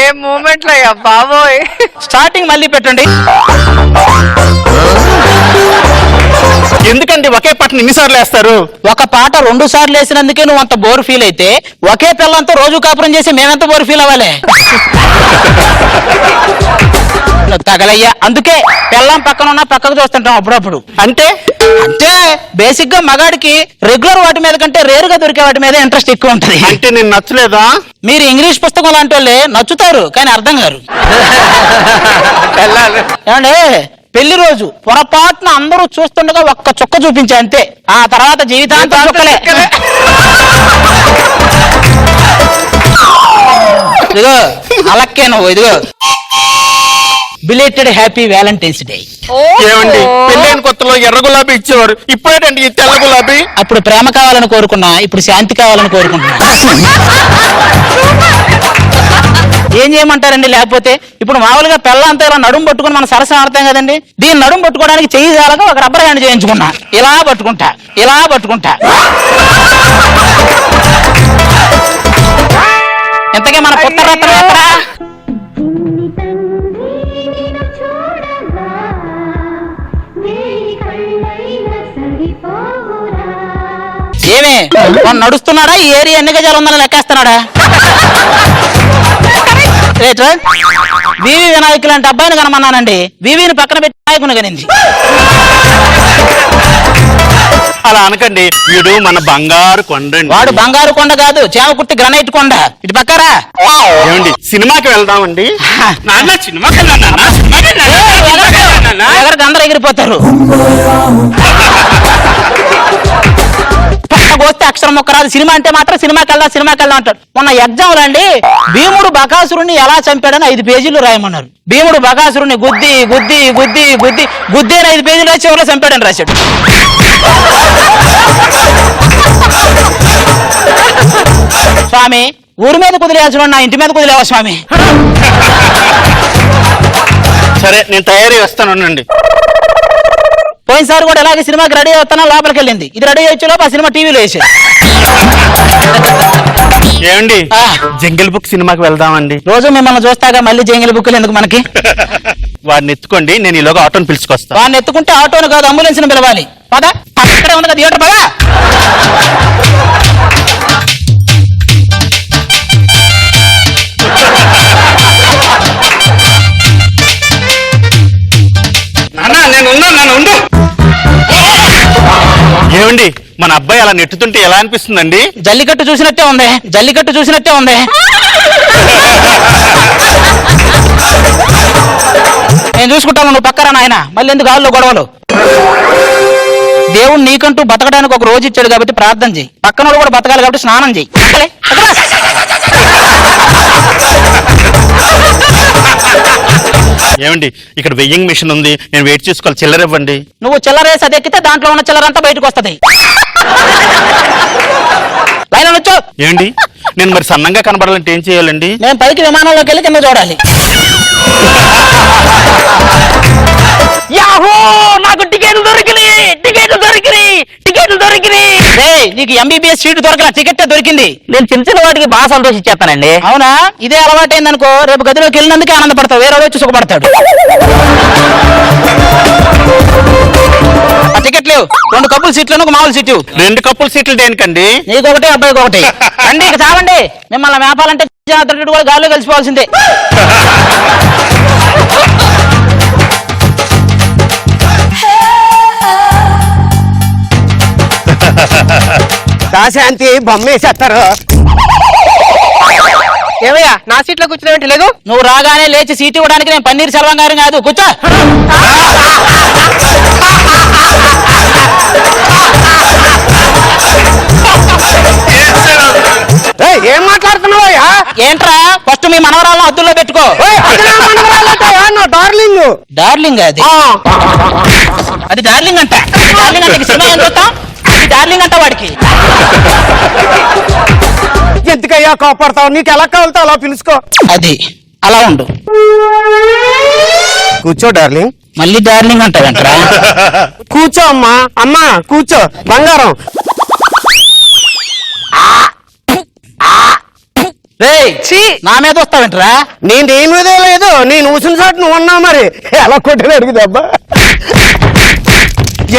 ఏ moment లో అయ్యా బాబోయ్. స్టార్టింగ్ మళ్ళీ పెట్టండి. ఎందుకండి ఒకే పాటను ఎన్నిసార్లు వేస్తారు? ఒక పాట 2 సార్లు వేసినందుకే నువ్వు అంత బోర్ ఫీల్ అయితే ఒకే పిల్లంతో రోజు కాపురం చేసి మేమెంత బోర్ ఫీల్ అవ్వాలి? తగలయ్యా. అందుకే పిల్లం పక్కన ఉన్న పక్కకు చూస్తుంటాం అప్పుడప్పుడు. అంటే అంటే బేసిక్ గా మగాడికి రెగ్యులర్ వాటి మీద కంటే రేరుగా దొరికే వాటి మీద ఇంట్రెస్ట్ ఎక్కువ ఉంటది. అంటే నేను నచ్చలేదా? మీరు ఇంగ్లీష్ పుస్తకం లాంటి వాళ్ళే నచ్చుతారు కానీ అర్థం కారు. ఏమండి పెళ్లి రోజు పొరపాటున అందరూ చూస్తుండగా ఒక్క చుక్క చూపించా అంతే, ఆ తర్వాత జీవితాంతం చుక్కలే. ఇదిగో అలక్కే నువ్వు. ఇదిగో బిలేటెడ్ హ్యాపీ వ్యాలంటైన్స్ డే. ఏమండి పెళ్ళైన కొత్తలో ఎర్ర గులాబీ ఇచ్చేవారు, ఇప్పుడేంటండి ఈ తెల్ల గులాబీ? అప్పుడు ప్రేమ కావాలని కోరుకున్నా, ఇప్పుడు శాంతి కావాలని కోరుకుంటున్నా. ఏం చేయమంటారండి? లేకపోతే ఇప్పుడు మామూలుగా పెళ్ళంతా ఇలా నడుము పట్టుకుని మనం సరసన ఆడతాం కదండి, దీన్ని నడుము పట్టుకోవడానికి చెయ్యి జాలగా ఒక రబ్బర్ హ్యాండ్ చేయించుకున్నా. ఇలా పట్టుకుంటా, ఇలా పట్టుకుంటా. ఇంతకీ మన పుట్టరత్నం ఎక్కడ? ఏమే నడుస్తున్నాడా? ఈ ఏరియా ఎన్ని గజాలు ఉందని లెక్కేస్తున్నాడా? వివి వినాయకు లాంటి అబ్బాయిని కనమన్నానండి, వివిని పక్కన పెట్టి నాయకుని కనింది. అలా అనకండి, వీడు మన బంగారు కొండ. వాడు బంగారు కొండ కాదు, చేమకుర్తి గ్రనైట్ కొండ. ఇటు పక్కరా. ఏమండి సినిమాకి వెళ్దామండి? ఎవరికి అందరూ ఎగిరిపోతారు. వస్తే అక్షరం మొక్క రాదు. సినిమా అంటే మాత్రం సినిమాకి వెళ్దాం అంటాడు. మొన్న ఎగ్జామ్ అండి భీముడు బకాసురుణ్ణి ఎలా చంపాడని 5 పేజీలు రాయమన్నారు. భీముడు బకాసురుణ్ణి గుద్ది గుద్ది గుద్ది గుద్ది గుద్ది అని 5 పేజీలు రాసి చివరిలో చంపాడని రాశాడు. స్వామి ఊరి మీద కుదిలేయాల్సిన నా ఇంటి మీద కుదిలేవా స్వామి? సరే నేను తయారీ వస్తానండి. పోయినసారి కూడా ఇలాగే సినిమాకి రెడీ అవుతానా లోపలికి వెళ్ళింది. ఇది రెడీ అయ్యే లోపు ఆ సినిమా టీవీలో వేసాడు. ఏమండి జంగిల్ బుక్ సినిమాకి వెళ్దామండి? రోజు మిమ్మల్ని చూస్తాగా మళ్ళీ జంగిల్ బుక్లు ఎందుకు మనకి? వాడిని ఎత్తుకోండి, నేను ఈలోగా ఆటోని పిలుచుకొస్తా. వాడిని ఎత్తుకుంటే ఆటోను కాదు అంబులెన్స్ ని పిలవాలి. పదా అక్కడే ఉంది కదా థియేటర్ పదా. ఏమండి మన అబ్బాయి అలా నెట్టుతుంటే ఎలా అనిపిస్తుందండి? జల్లికట్టు చూసినట్టే ఉంది, జల్లికట్టు చూసినట్టే ఉంది. నేను చూసుకుంటాను, నువ్వు పక్కరా నాయన. మళ్ళీ ఎందుకు ఆళ్ళు గొడవలు? దేవుడు నీకంటూ బతకడానికి ఒక రోజు ఇచ్చాడు కాబట్టి ప్రార్థన చెయ్యి. పక్కనోడు కూడా బతకాలి కాబట్టి స్నానం చెయ్యి. ఏమండి ఇక్కడ వెయ్యింగ్ మిషన్ ఉంది, నేను వెయిట్ చేసుకోవాలి, చిల్లర ఇవ్వండి. నువ్వు చిల్లరేసి అది ఎక్కితే దాంట్లో ఉన్న చిల్లరంతా బయటకు వస్తుంది. లైన్ వచ్చో. ఏమండి నేను మరి సన్నంగా కనబడాలంటే ఏం చేయాలండి? నేను పైకి విమానంలోకి వెళ్ళి కింద చూడాలి. యాహూ నాకు టికెట్లు దొరికినాయి. నీకు ఎంబీబీఎస్ సీటు దొరకలా, టికెట్ దొరికింది. నేను చిన్న చిన్న వాటికి బాగా సంతోషించేస్తానండి. అవునా? ఇదే అలవాటైందనుకో రేపు గదిలోకి వెళ్ళినందుకే ఆనందపడతావు, వేరే వచ్చి సుఖపడతాడు. ఆ టికెట్ లేవు. 2 కప్పుల సీట్లను ఒక మామూలు సీటు. 2 కప్పుల సీట్లు దేనికండి? నీకొకటి అబ్బాయికి ఒకటి. రండి ఇక చాలండి. మిమ్మల్ని మేపాలంటే కూడా గాల్లో కలిసిపోవాల్సిందే. దాశాంతి బొమ్మేసేస్తారు. ఏమయ్యా నా సీట్లో కూర్చున్నావంటే లేదు? నువ్వు రాగానే లేచి సీట్ ఇవ్వడానికి నేను పన్నీర్ సెల్వం గారు కాదు. కూర్చో. ఏం మాట్లాడుతున్నావయ్యా? ఏంట్రా ఫస్ట్ మీ మనవరాలను హద్దుల్లో పెట్టుకో. డార్లింగ్. డార్లింగ్ అది అది డార్లింగ్ అంట. డార్లింగ్ అంటే సినిమా ఏం చూస్తాం? అది డార్లింగ్ అంట వాడికి. ఎందుకయ్యా కోపడతావు? నీకు ఎలా కావాలితో అలా పిలుచుకో. అది అలా ఉండు. కూర్చో డార్లింగ్. మళ్ళీ డార్లింగ్ అంటాడంటరా. కూర్చో అమ్మా. అమ్మా కూర్చో బంగారం. రేయ్ ఛీ! నా మీద వస్తావేంట్రా? నేను దేని మీద లేదు, నేను ఊసిన చోటు నువ్వు ఉన్నావు, మరి ఎలా కొట్టిన అడుగుదబ్బా.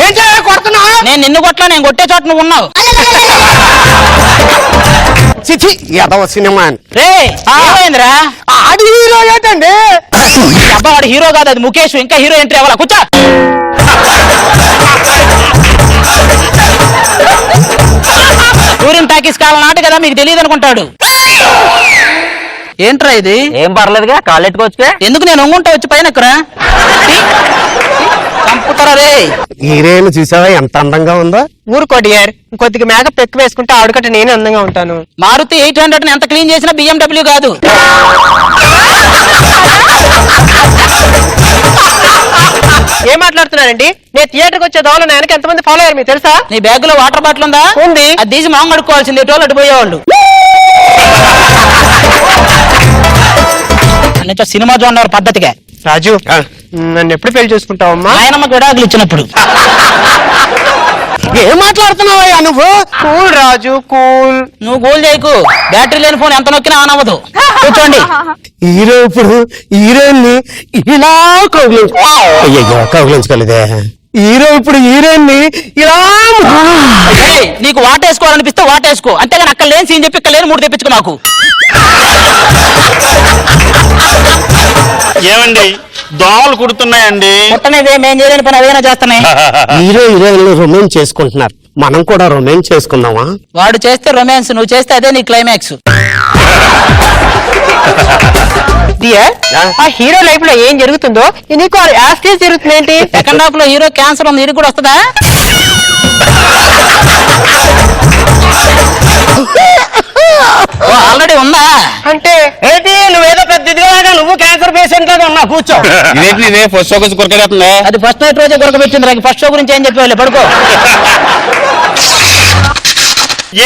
ఏంటి కొడుతున్నా? నేను నిన్ను కొట్టలా, నేను కొట్టే చోట నువ్వు ఉన్నావు. చిచి ఎదవ సినిమా అని. రేయ్ ఏమైందిరా? ఆడి హీరో ఏంటండి? అబ్బా వాడు హీరో కాదు, అది ముఖేష్. ఇంకా హీరో ఎంట్రీ అవ్వాలా? కూర్చో. టూరిన్ టాకీస్ కాలం నాటి కదా, మీకు తెలియదు అనుకుంటాడు. ఏంట్రా ఇది? ఏం పర్లేదుగా, కాళ్ళు ఎట్టుకోవచ్చుగా. ఎందుకు నేను ఒంగుంటా వచ్చి పైన ఎక్కరా? చంపుతారా రే? హీరోయిన్ చూసావా ఎంత అందంగా ఉందో? ఊరుకోటి యార్, కొద్దిగా మేకప్ ఎక్కువ వేసుకుంటే ఆవిడకంటే నేను అందంగా ఉంటాను. మారుతి 800 ఎంత క్లీన్ చేసినా BMW కాదు. ఏం మాట్లాడుతున్నారండి? నేను థియేటర్కి వచ్చే దోవలో నాకు ఎంతమంది ఫాలో అయ్యారు మీకు తెలుసా? నీ బ్యాగ్ లో వాటర్ బాటిల్ ఉందా? ఉంది. అది తీసి మొహం కడుక్కోవాల్సింది, ఎటోళ్ళు అటు పోయేవాళ్ళు. నుంచి సినిమా చూడన్నారు పద్ధతిగా. రాజు, నన్ను ఎప్పుడు పెళ్లి చేసుకుంటావమ్మా? ఆయనమ్మకి విడాకులు ఇచ్చినప్పుడు. ఏం మాట్లాడుతున్నావయ్యా నువ్వు? కూల్ రాజు, కూల్. నువ్వు గోల్ చేయకు, బ్యాటరీ లేని ఫోన్ ఎంత నొక్కినా ఆన్ అవ్వదు. కూర్చోండి. హీరో ఇప్పుడు హీరోయిన్ ని ఇలా అయ్యో కౌగిలించుకోలేదే. హీరో ఇప్పుడు హీరోయిన్ ని ఇలా ఏయ్, నీకు వాటేసుకోవాలనిపిస్తే వాటేసుకో, అంతేగాని అక్కడ లేని సీన్ చెప్పి ఇక్కడ లేని 3 తెప్పించుకో మాకు. ఏమండి దోమలు కుడుతున్నాయండి. పుట్టనేదే మేం చేయలేని పని అదేనా చేస్తున్నాయి. హీరో హీరోయిన్ రొమాన్స్ చేసుకుంటున్నారు, మనం కూడా రొమాన్స్ చేసుకుందామా? వాడు చేస్తే రొమాన్స్, నువ్వు చేస్తే అదే నీ క్లైమాక్స్. డియర్, ఆ హీరో లైఫ్ లో ఏం జరుగుతుందో నీకు యాస్టేజ్ జరుగుతుంది ఏంటి? సెకండ్ హాఫ్ లో హీరో క్యాన్సర్ ఉంది, ఇది కూడా వస్తుందా? ఆల్రెడీ ఉందా? అంటే ఏంటి నువ్వేదో పెద్ద ఇదిగా నువ్వు క్యాన్సర్ పేషెంట్ లాగా ఉన్నా, కూర్చో. ఇదే ఫస్ట్ షోకి కొరకేస్తుందా? అది ఫస్ట్ నైట్ రోజే కొరకబెట్టింది. ఫస్ట్ షో గురించి ఏం చెప్పేవాళ్ళు, పడుకో.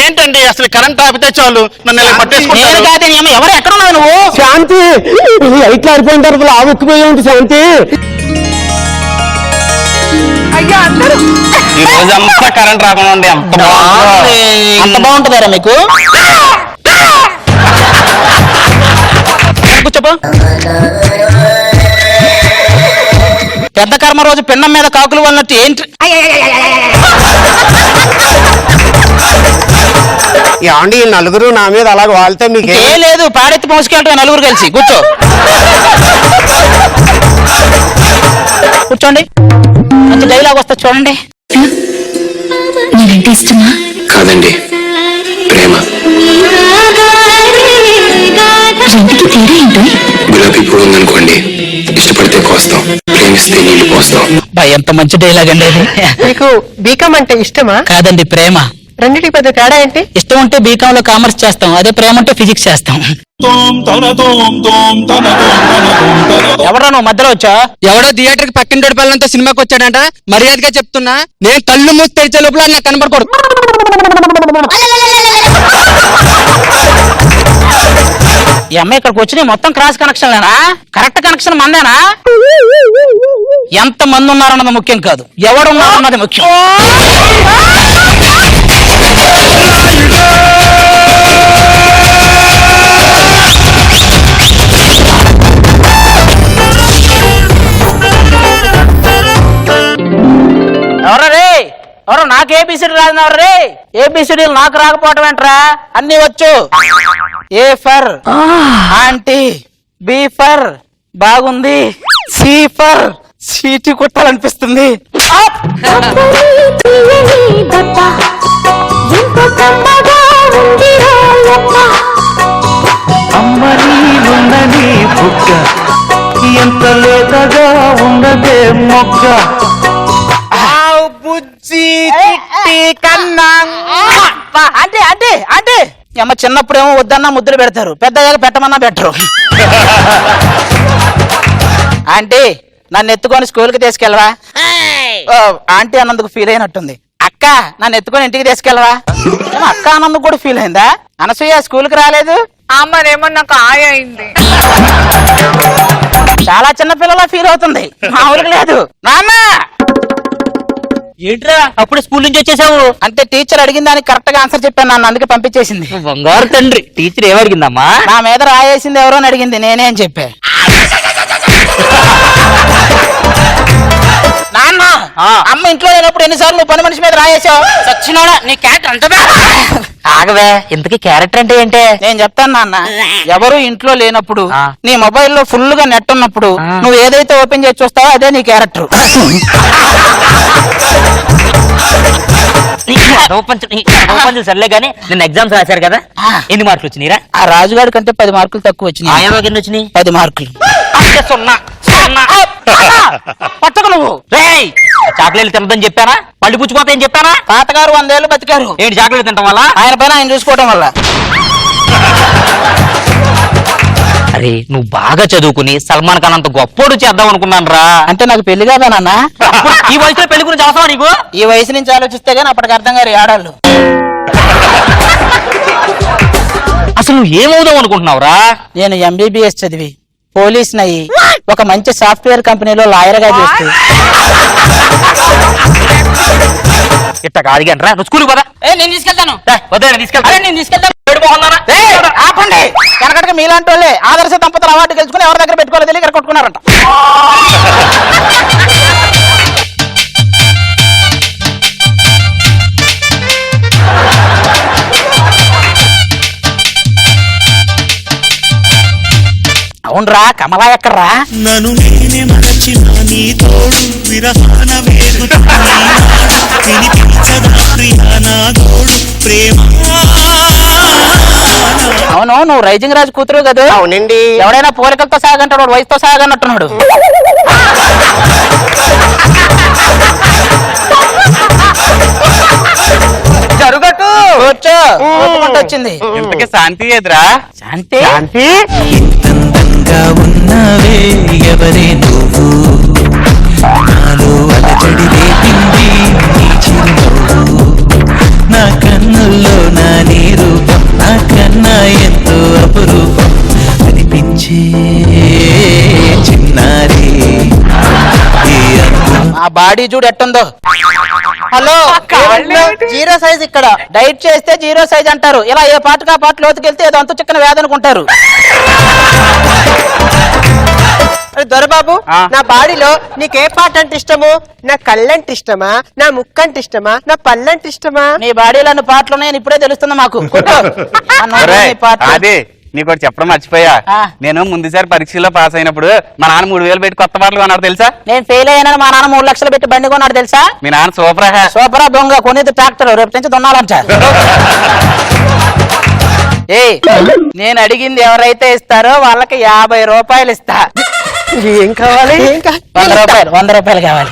ఏంటండి అసలు కరెంట్ ఆపితే చాలు నన్ను ఇలా నేను పట్టేసుకుంటారు. కాదు నీ అమ్మ, ఎవరు ఎక్కడ ఉన్నావు నువ్వు? శాంతి, లైట్లు ఆరిపోయిన తర్వాత ఆవుక్కుపోయి ఉంటుంది శాంతి. ఈ రోజు అంతా కరెంట్ రాకుండా ఉండే అంత బాగుంటుందారా మీకు? కూర్చోపో. పెద్ద కర్మ రోజు పిన్నం మీద కాకులు వాళ్ళట్టు ఏంటి? ఏమండి ఈ నలుగురు నా మీద అలాగ వాళ్తే మీకు ఏ లేదు, పాడెత్తి మోసుకెళ్ళటం నలుగురు కలిసి. కూర్చో. కూర్చోండి. మంచి డైలాగ్ వస్తా చూడండి. నేనంటే ఇష్టమా? కాదండి, ప్రేమ. రెండుకి తేడా ఏంటో? గులాబీ పువ్వు ఉందనుకోండి, ఇష్టపడితే కోస్తాం, ప్రేమిస్తే నీళ్లు పోస్తాం. బా ఎంత మంచి డైలాగ్ అండి అది. మీకు బీకామ్ అంటే ఇష్టమా? కాదండి, ప్రేమ. రెండింటికి పెద్ద తేడా ఏంటి? ఇష్టం ఉంటే బీకామ్ లో కామర్స్ చేస్తాం, అదే ప్రేమ అంటే ఫిజిక్స్ చేస్తాం. ఎవరా నువ్వు మధ్యలో వచ్చా? ఎవడో థియేటర్ కి పక్కన పిల్లలంతా సినిమాకి వచ్చాడంట, మర్యాదగా చెప్తున్నా. నేను కళ్ళు మూసి తెరిచే లోపల నాకు కనపడకూడదు. ఈ అమ్మాయి ఇక్కడికి వచ్చి మొత్తం క్రాస్ కనెక్షన్ లేనా? కరెక్ట్ కనెక్షన్ మందేనా? ఎంత మంది ఉన్నారన్నది ముఖ్యం కాదు, ఎవడున్నారన్నది ముఖ్యం. ఎవరా రే? ఎవరు నాకు ఏబిసిడి రాదు? ఎవరు రే? ఏబిసిడీలు నాకు రాకపోవటం ఏంట్రా? అన్ని వచ్చు. A for aunty, B for బాగుంది, సి ఫర్ సీటీ కొట్టాలనిపిస్తుంది. అమ్మని ఉన్నని బుక్క ఎంత లేతగా ఉన్నదే మొక్క. బుజ్జి చిట్టి కన్నా అంటే అంటే అంటే అమ్మ చిన్నప్పుడేమో వద్దన్నా ముద్దులు పెడతారు, పెద్దగా పెట్టమన్నా పెట్టరు. ఆంటీ నన్ను ఎత్తుకొని స్కూల్కి తీసుకెళ్ళవా? ఆంటీ అన్నందుకు ఫీల్ అయినట్టుంది. అక్క నన్ను ఎత్తుకొని ఇంటికి తీసుకెళ్ళవా? అక్క అన్నందుకు కూడా ఫీల్ అయిందా? అనసూయ స్కూల్కి రాలేదు? అమ్మనేమో నాకు ఆయ అయింది. చాలా చిన్న పిల్లలా ఫీల్ అవుతుంది, మామూలుగా లేదు. నాన్న ఏంట్రా అప్పుడు స్కూల్ నుంచి వచ్చేసావు? అంటే టీచర్ అడిగిన దానికి కరెక్ట్ గా ఆన్సర్ చెప్పాను నాన్న, అందుకే పంపించేసింది. బంగారు తండ్రి, టీచర్ ఏమడిగిందమ్మా? నా మీద రాయేసింది ఎవరో అని అడిగింది, నేనే అని చెప్పా. నాన్న అమ్మ ఇంట్లో లేనప్పుడు ఎన్నిసార్లు నువ్వు పని మనిషి మీద రాయేసావు? సచ్చినోడా నీ క్యారెక్టర్ అంటదా? ఆగవే, ఇంతకీ క్యారెక్టర్ అంటే ఏంటే? నేను చెప్తాను నాన్న. ఎవరు ఇంట్లో లేనప్పుడు నీ మొబైల్లో ఫుల్ గా నెట్ ఉన్నప్పుడు నువ్వు ఏదైతే ఓపెన్ చేసి చూస్తావో అదే నీ క్యారెక్టర్. సర్లే గానీ నిన్న ఎగ్జామ్స్ రాశారు కదా, ఎన్ని మార్కులు వచ్చినాయిరా? ఆ రాజుగాడి కంటే 10 మార్కులు తక్కువ వచ్చినాయి. ఆయనకి ఎన్ని వచ్చినాయి? 10 మార్కులు. పట్టకు నువ్వు. చాక్లెట్లు తినదని చెప్పానా? పళ్ళు పుచ్చిపోతాయని చెప్పానా? తాతగారు 100 ఏళ్ళు బతికారు. ఏంటి చాక్లెట్లు తినడం వల్ల? ఆయన పైన ఆయన చూసుకోవడం వల్ల. అరే నువ్వు బాగా చదువుకుని సల్మాన్ ఖాన్ అంత గొప్పోడు చేద్దాం అనుకున్నాను రా. అంటే నాకు పెళ్లి కాదా నాన్న? ఈ వయసులో పెళ్లి గురించి అవసరం నీకు? ఈ వయసు నుంచి ఆలోచిస్తే గానీ అప్పటికి అర్థం గారు ఆడాళ్ళు. అసలు నువ్వు ఏమవుదాం అనుకుంటున్నావురా? నేను MBBS చదివి పోలీస్ నయ్యి ఒక మంచి సాఫ్ట్వేర్ కంపెనీలో లాయర్ గా చేస్తూ. ఇట్ట కాదు కానీ రా, నువ్వు స్కూల్కి పదా. నేను తీసుకెళ్తాను. నేను తీసుకెళ్తాను. ఆపండి. కనకటగా మీలాంటి వాళ్ళే ఆదర్శ దంపతులు అవార్డు గెలుచుకుని ఎవరి దగ్గర పెట్టుకోలేదు తెలియక ఇక్కడ కొట్టుకున్నారంట. అవునరా, కమలా ఎక్కడ్రా? నన్ను నేనే మరచిన నీ తోడు విరహాన ప్రేమ. అవును, నువ్వు రైజింగ్ రాజు కూతురు కదా? అవునండి. ఎవడైనా పోలికలతో సాగంటాడు, వాడు వయసుతో సాగన్నట్టున్నాడు. జరుగట్టు కూర్చో. వచ్చింది. ఇంతకీ శాంతి ఎదురా? శాంతి శాంతి ఎంతందంగా ఉన్నవే ఎవరే నువ్వు, నాలో అలజడి రేపింది నీ చిరునవ్వు, నా కన్నుల్లో నా నీ రూపం నాకన్నా ఎంతో అపురూపం అనిపించే చిన్నారి. ఆ బాడీ చూడు ఎట్టుందో. హలో, జీరో సైజ్ ఇక్కడ. డైట్ చేస్తే జీరో సైజ్ అంటారు. ఇలా ఏ పాటకు ఆ పాట లోతుకెళ్తే ఏదో అంత చిక్కన వ్యాధి అనుకుంటారు. దొరబాబు, నా బాడీలో నీకే పాట అంటే ఇష్టము? నా కళ్ళంటే ఇష్టమా, నా ముక్కంటే ఇష్టమా, నా పళ్ళంటే ఇష్టమా? నీ బాడీలో అన్ని పాటలు ఉన్నాయని ఇప్పుడే తెలుస్తుంది మాకు. కూర్చో. ఆ నోట్లో నీ పాటలు. అదే నీకు ఒకటి చెప్పడం మర్చిపోయా. ఆ. నేను ముందుసారి పరీక్షలో పాస్ అయినప్పుడు మా నాన్న 3000 పెట్టి కొత్త పాటలు కొన్నాడు తెలుసా? నేను ఫెయిల్ అయ్యానని మా నాన్న 3 లక్షలు పెట్టి బండి కొన్నాడు తెలుసా? మీ నాన్న సూపర్. సూపరా దొంగ కొనేది ట్రాక్టర్, రేపు నుంచి దున్నాలంట. నేను అడిగింది ఎవరైతే ఇస్తారో వాళ్ళకి 50 రూపాయలు ఇస్తా. ఏం కావాలి? 100 రూపాయలు కావాలి.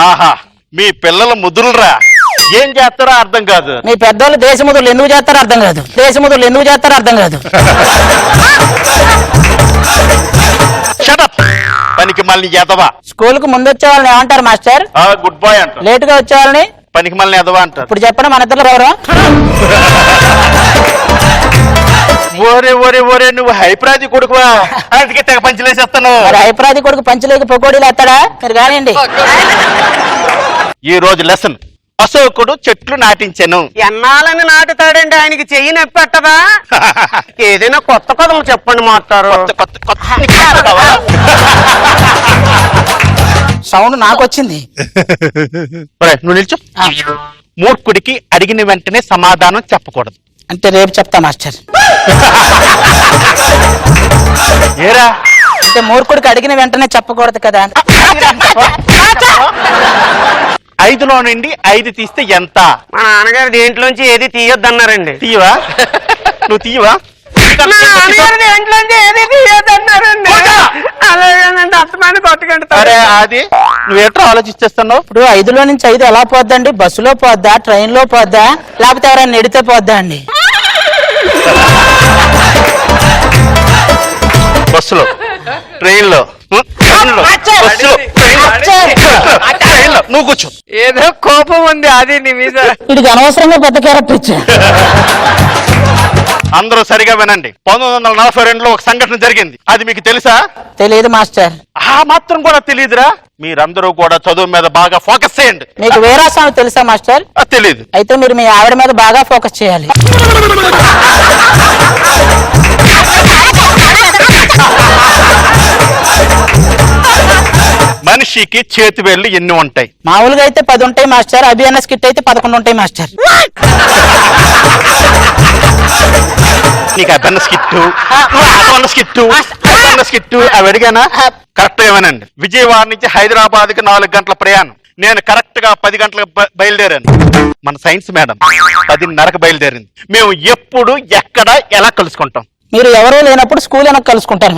ఆహా, మీ పిల్లలు ముద్దులురా, ఏం చేస్తారో అర్థం కాదు. మీ పెద్దోళ్ళు దేశముద్రులు ఎందుకు చేస్తారో అర్థం కాదు. దేశముద్రులు ఎందుకు చేస్తారో అర్థం కాదు. పనికి మళ్ళీ ఎదవా. స్కూల్ కు ముందు వచ్చే వాళ్ళని ఏమంటారు మాస్టర్? గుడ్ బాయ్ అంట. లేట్ గా వచ్చే వాళ్ళని పనికి మళ్ళీ ఎదవా అంటారు. ఇప్పుడు చెప్పండి, మన ఇద్దరు ఎవరు? ఓరే ఓరే ఓరే, నువ్వు హైప్రాది కొడుకువా, అందుకే తెగ పంచలేసేస్తాను. మరి అభిప్రాయ కొడుకు పంచలేక పొగోడీలు ఎత్తాడా? మీరు కానివ్వండి. ఈ రోజు లెసన్, అశోకుడు చెట్లు నాటించెను. ఎన్నాలని నాటుతాడండి, ఆయనకి చెయ్యి నొప్పి పెట్టదా? ఏదైనా కొత్త కథలు చెప్పండి మాస్టారు. సౌండ్ నాకు వచ్చింది. నువ్వు నిల్చో. మూర్ఖుడికి అడిగిన వెంటనే సమాధానం చెప్పకూడదు. అంటే రేపు చెప్తా మాస్టర్. ఏరా అంటే మూర్ఖుడికి అడిగిన వెంటనే చెప్పకూడదు కదా. 5లో నుండి 5 తీస్తే ఎంత? మా నాన్నగారు దేంట్లోంచి ఏది తీయొద్దన్నారండి. తీయవా? నువ్వు తీయవా? అరే అది నువ్వేట్రా ఆలోచిస్తున్నావు? ఇప్పుడు 5లో నుంచి 5 ఎలా పోద్దండి? బస్సులో పోద్దా, ట్రైన్ లో పోద్దా, లేకపోతే ఎవరైనా నెడితే పోద్దా అండి? బస్సులో, ట్రైన్ లో, నువ్వు కూర్చో. ఏదో కోపం ఉంది అది నీ మీద. వీడికి అనవసరంగా పెద్ద క్యారెక్టర్ ఇచ్చా. అందరూ సరిగా వినండి. 1942లో ఒక సంఘటన జరిగింది. అది మీకు తెలుసా? తెలియదు మాస్టర్. ఆ మాత్రం కూడా తెలియదురా? మీరందరూ కూడా చదువు మీద బాగా ఫోకస్ చేయండి. మీకు వీరాస్వామి తెలుసా మాస్టర్? తెలీదు. అయితే మీరు మీ ఆవిడ మీద బాగా ఫోకస్ చేయాలి. మనిషికి చేతి వేళ్ళు ఎన్ని ఉంటాయి? మామూలుగా అయితే 10 ఉంటాయి మాస్టర్. అభియాన స్కిట్ అయితే 11 ఉంటాయి మాస్టర్. నీకు అభిన్న స్కిట్టు అవి అడిగానా? కరెక్ట్ ఏమనండి. విజయవాడ నుంచి హైదరాబాద్ కి 4 గంటల ప్రయాణం. నేను కరెక్ట్ గా 10 గంటలకు బయలుదేరాను. మన సైన్స్ మేడం 10:30కు బయలుదేరింది. మేము ఎప్పుడు ఎక్కడ ఎలా కలుసుకుంటాం? మీరు ఎవరూ లేనప్పుడు స్కూల్ వెనక కలుసుకుంటారు.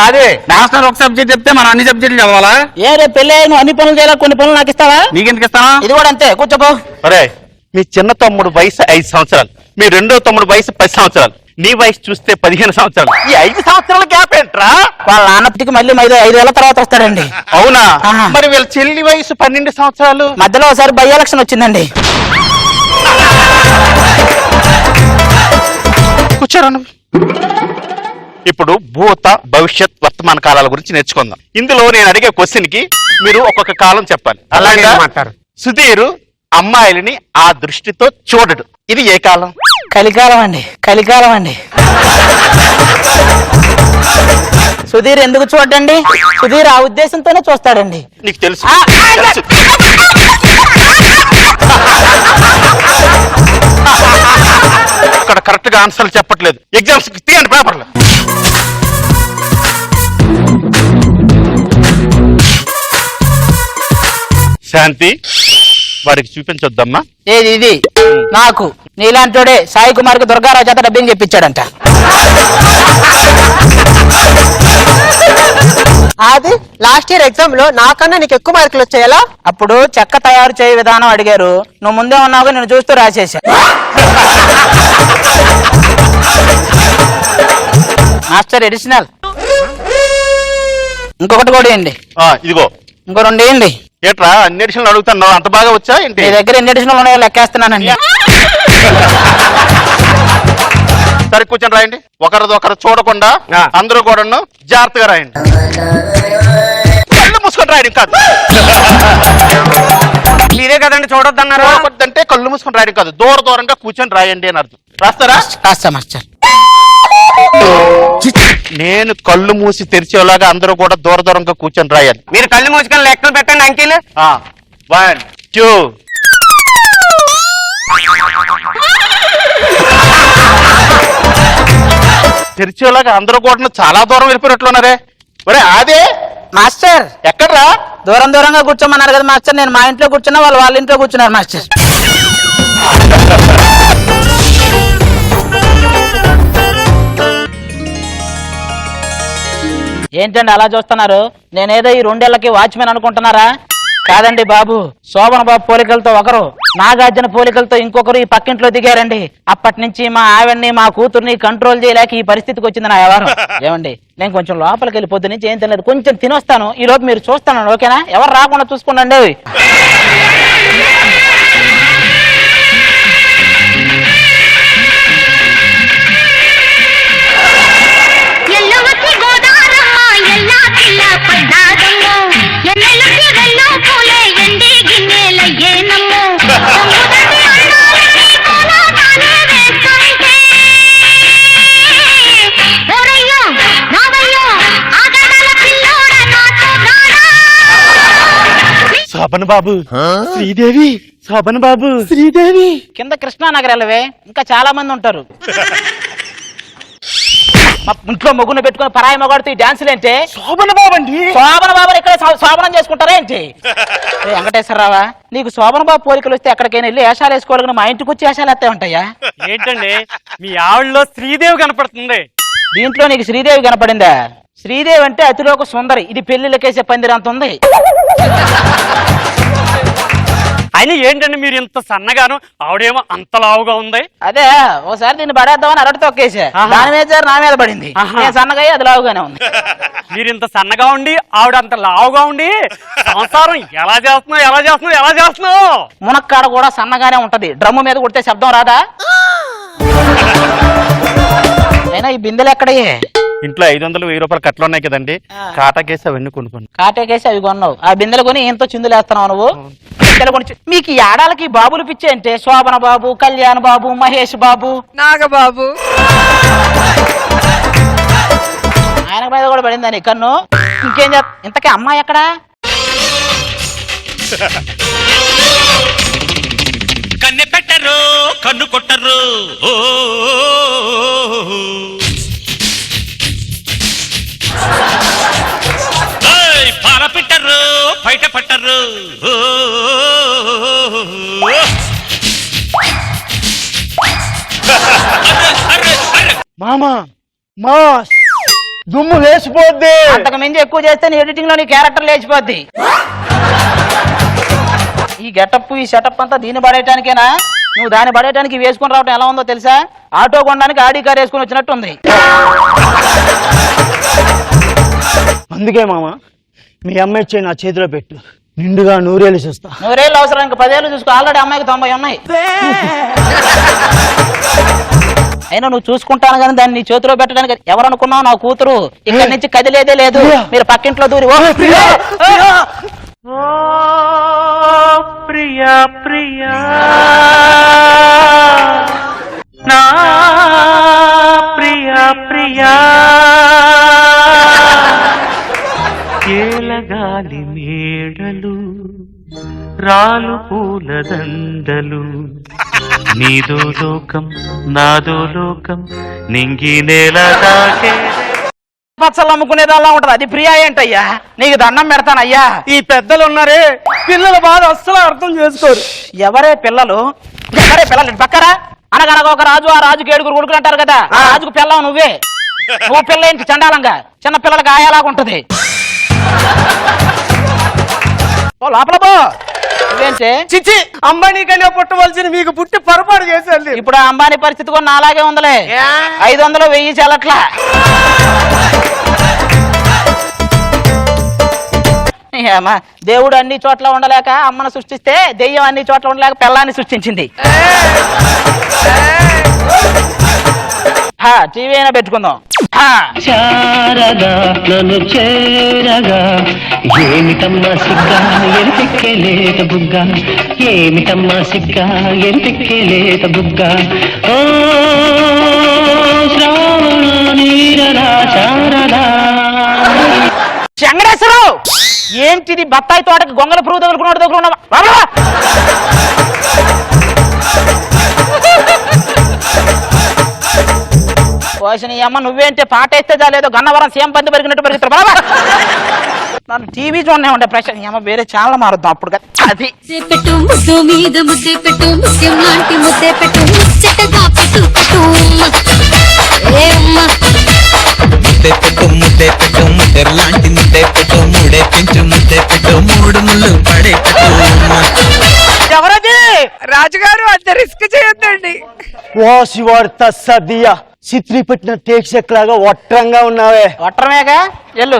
అదే నేషనల్ ఒక సబ్జెక్ట్ చెప్తే మనం అన్ని సబ్జెక్టులు చదవాలా? ఏ రే పెళ్ళి నువ్వు అన్ని పనులు చేయాలి, కొన్ని పనులు నాకు ఇస్తావా? నీకెందుకు ఇస్తానా? ఇది కూడా అంతే, కూర్చోపో. అరే, మీ చిన్న తమ్ముడు వయసు 5 సంవత్సరాలు, మీ రెండో తమ్ముడు వయసు 10 సంవత్సరాలు, నీ వయసు చూస్తే 15 సంవత్సరాలు. ఈ 5 సంవత్సరాల గ్యాప్ ఏంట్రా? వాళ్ళ నాన్నప్పటికి మళ్ళీ 5 ఏళ్ల తర్వాత వస్తాడండి. అవునా? ఆహా. మరి వీళ్ళ చెల్లి వయసు 12 సంవత్సరాలు. మధ్యలో ఒకసారి బై ఎలక్షన్ వచ్చిందండి. కూర్చోరా నువ్వు. ఇప్పుడు భూత భవిష్యత్ వర్తమాన కాలాల గురించి నేర్చుకుందాం. ఇందులో నేను అడిగే క్వశ్చన్ కి మీరు ఒక్కొక్క కాలం చెప్పాలి. అలాగే అలాగే మాట్లాడు. సుధీర్ అమ్మాయిలని ఆ దృష్టితో చూడడు. ఇది ఏ కాలం? కలికాలం అండి, కలికాలం అండి. సుధీర్ ఎందుకు చూడండి? సుధీర్ ఆ ఉద్దేశంతోనే చూస్తాడండి. నీకు తెలుసు. ఆ, తెలుసు. ఇక్కడ కరెక్ట్ గా ఆన్సర్లు చెప్పట్లేదు. ఎగ్జామ్స్ తీయండి పేపర్లు. శాంతి, వారికి చూపించొద్దమ్మా. ఏది ఇది? నాకు నీలాంటోడే సాయి కుమార్ కి దుర్గారావు చేత డబ్బింగ్ చెప్పించాడంట. అది లాస్ట్ ఇయర్ ఎగ్జామ్ లో నాకన్నా నీకు ఎక్కువ మార్కులు వచ్చాయలా? అప్పుడు చెక్క తయారు చేయ విధానం అడిగారు, నువ్వు ముందే ఉన్నావుగా నేను చూస్తూ రాసేసా. మాస్టర్ ఎడిషనల్ ఇంకొకటి కూడా వేయండి. ఇదిగో ఇంకో 2 వేయండి. ఏట్రా అన్ని ఎడిషన్లు అడుగుతున్నావు? అంత బాగా వచ్చా ఏంటి? మీ దగ్గర ఎన్ని ఎడిషనల్ ఉన్నాయో లెక్కేస్తున్నానండి. సరే కూర్చొని రాయండి. ఒకరు చూడకుండా అందరూ కూడా జాగ్రత్తగా రాయండి. కళ్ళు మూసుకొని రాయడం కాదు. మీరే కదండి చూడొద్దన్నారు. అంటే కళ్ళు మూసుకొని రాయడం కాదు, దూరంగా కూర్చొని రాయండి అని అర్థం. రాస్తారా? కాస్త మాస్టర్. నేను కళ్ళు మూసి తెరిచేలాగా అందరూ కూడా దూరంగా కూర్చొని రాయాలి. మీరు కళ్ళు మూసుకొని లెక్కలు పెట్టండి అంకిల్. 1 2 తెరిచేలాగా అందరూ కూడా చాలా దూరం వెళ్ళిపోయినట్లున్నారే. ఒరే అదే మాస్టర్ ఎక్కడ్రా? దూరంగా కూర్చోమన్నారు కదా మాస్టర్. నేను మా ఇంట్లో కూర్చున్నా, వాళ్ళ ఇంట్లో కూర్చున్నారు మాస్టర్. ఏంటండి అలా చూస్తున్నారు? నేనేదో ఈ 2 ఏళ్లకి వాచ్మెన్ అనుకుంటున్నారా? కాదండి బాబు. శోభన బాబు పోలికలతో ఒకరు, నాగార్జున పోలికలతో ఇంకొకరు ఈ పక్కింట్లో దిగారండి. అప్పటి నుంచి మా ఆవిడ్ని మా కూతుర్ని కంట్రోల్ చేయలేక ఈ పరిస్థితికి వచ్చింది నా వ్యవహారం. ఏమండి, నేను కొంచెం లోపలికి వెళ్ళి పొద్దు నుంచి ఏం తినలేదు, కొంచెం తినొస్తాను. ఈ లోపు మీరు చూస్తాను, ఓకేనా? ఎవరు రాకుండా చూసుకోండి. శోభన్ బాబు, శ్రీదేవి, శోభన్ బాబు, శ్రీదేవి. కింద కృష్ణానగర్ వెళ్ళవే, ఇంకా చాలా మంది ఉంటారు. మా ఇంట్లో మొగ్గును పెట్టుకుని పరాయి మగాడితో ఈ డాన్సులు ఏంటి? శోభన్ బాబు అండి. శోభన బాబు ఇక్కడ శోభనం చేసుకుంటారా ఏంటి? వెంకటేశ్వరరావా, నీకు శోభన బాబు పోలికలు వస్తే ఎక్కడికైనా వెళ్ళి వేషాలు వేసుకోవాలి, మా ఇంటికి వచ్చి వేషాలు వేస్తే ఉంటాయా? ఏంటండి మీ ఆవిడలో శ్రీదేవి కనపడుతుంది. దీంట్లో నీకు శ్రీదేవి కనపడిందా? శ్రీదేవి అంటే అతిలోక సుందరి. ఇది పెళ్లిళ్ళకేసే పందిరి అంత ఉంది. అయినా ఏంటండి మీరు ఇంత సన్నగాను ఆవిడేమో అంత లావుగా ఉంది. అదే ఒకసారి దీన్ని పడేద్దామని అరటి తొక్కేసా, దాని మీద నా మీద పడింది. నేను సన్నగా అది లావుగానే ఉంది. మీరు ఇంత సన్నగా ఉండి ఆవిడ అంత లావుగా ఉండి సంసారం ఎలా చేస్తున్నావు? మునక్కాడ కూడా సన్నగానే ఉంటది, డ్రమ్ము మీద కొడితే శబ్దం రాదా? అయినా ఈ బిందెలు ఎక్కడయ్యే? ఇంట్లో 500 1000 రూపాయలు కట్లు ఉన్నాయి కదండి, కాటాకేసి అవన్నీ కొనుక్కోండి. కాటేకేసి అవి కొన్నావు, ఆ బిందెలు కొని ఎంతో చిందులేస్తున్నావు నువ్వు. బిందెలు కొని మీకు ఈ ఆడాలకి బాబులు పిచ్చే అంటే శోభన బాబు, కళ్యాణ్ బాబు, మహేష్ బాబు, నాగబాబు. ఆయన మీద కూడా పడిందని కన్ను. ఇంకేం ఇంతకీ అమ్మాయి ఎక్కడా? కన్నె పెట్టరు కన్ను కొట్టరు, పాల పెట్టరు బయట పట్టరు. మామా మాస్ దుమ్ము లేచిపోద్ది. అంతకు మించి ఎక్కువ చేస్తే నీ ఎడిటింగ్ లో నీ క్యారెక్టర్ లేచిపోద్ది. ఈ గెటప్ ఈ సెటప్ అంతా దీన్ని పడేయటానికేనా? నువ్వు దాన్ని పడేయటానికి వేసుకుని రావటం ఎలా ఉందో తెలుసా? ఆటో కొనడానికి ఆడి కార్ వేసుకుని వచ్చినట్టు ఉంది. అందుకే మామ మీ అమ్మాయి ఇచ్చే నా చేతిలో పెట్టు, నిండుగా 100 ఏళ్ళు చూస్తా. 100 ఏళ్ళు అవసరం, ఇంకా 10 ఏళ్ళు చూసుకో. ఆల్రెడీ అమ్మాయికి 90 ఉన్నాయి. అయినా నువ్వు చూసుకుంటాను కానీ దాన్ని నీ చేతిలో పెట్టడానికి ఎవరనుకున్నావు? నా కూతురు ఇక్కడి నుంచి కదిలేదే లేదు. మీరు పక్కింట్లో దూరి ప్రియా ప్రియా నా ప్రియా ఏలగాలి మేడలు రాలు పూల దండలు, నీదో లోకం నాదో లోకం నింగి నేల దాకే. పచ్చళ్ళు అమ్ముకునేది అలా ఉంటది, అది ప్రియా ఏంటయ్యా? నీకు దండం పెడతానయ్యా. ఈ పెద్దలు ఉన్నారే పిల్లల బాధ అస్సలు అర్థం చేసుకోరు. ఎవరే పిల్లలు? పక్కరా అనగనగా ఒక రాజు, ఆ రాజుకి 7 కొడుకులు అంటారు కదా, ఆ రాజుకు పిల్లవు నువ్వే. నువ్వు పిల్ల ఏంటి చండాలంగా? చిన్న పిల్లలకి ఆయాలాగా ఉంటది. లోపల పో. నువ్వేంటే చిచ్చి అంబానీ కన్నా పుట్టవలసిన మీకు పుట్టి పొరపాటు చేశారు. ఇప్పుడు ఆ అంబానీ పరిస్థితి కూడా నాలాగే ఉందలే. 500 1000 చాలట్లా. దేవుడు అన్ని చోట్ల ఉండలేక అమ్మను సృష్టిస్తే దెయ్యం అన్ని చోట్ల ఉండలేక పిల్లాన్ని సృష్టించింది. టీవీ అయినా పెట్టుకుందాం. చారగా నన్ను చేరగా ఏమిటమ్మా సిగ్గా ఎరిపెక్కేలేత బుగ్గ, ఏమిటమ్మా సిగ్గా ఎరిపెక్కేలేత బుగ్గ. ఓ శ్రావణ నీరరా చారదా. వెంకటేశ్వరరావు ఏంటిది? బత్తాయి తోటకి గొంగల పురుగు తగులుకున్నాడు తగులుకున్నావా? పోషణ అమ్మ నువ్వేంటే పాట వేస్తే చాలేదో గన్నవరం సీఎం పంది పెరిగినట్టు పెరుగుతారు. బాబా నన్ను టీవీ చూడనే ఉండే ప్రశ్న అమ్మ వేరే ఛానల్ మారుద్దాం అప్పుడు కదా. అది పెట్టు ముద్దు మీద ముద్దే పెట్టు, ముత్యం లాంటి ముద్దే పెట్టు, ముచ్చటగా పెట్టు పెట్టు ముద్దే పెట్టు ముద్దే పెట్టు, ముద్దెర్లాంటి ముద్దే పెట్టు, మూడే పెంచు ముద్దే పెట్టు, 3 ముళ్ళు పడే పెట్టు. ఎవరది? రాజుగారు అంత రిస్క్ చేయొద్దండి. ఓ శివాడు తస్సదియా చిత్రీ పెట్టిన టేక్ చెక్ లాగా ఒట్టంగా ఉన్నావే. ఒట్టరమేగా ఎల్లు.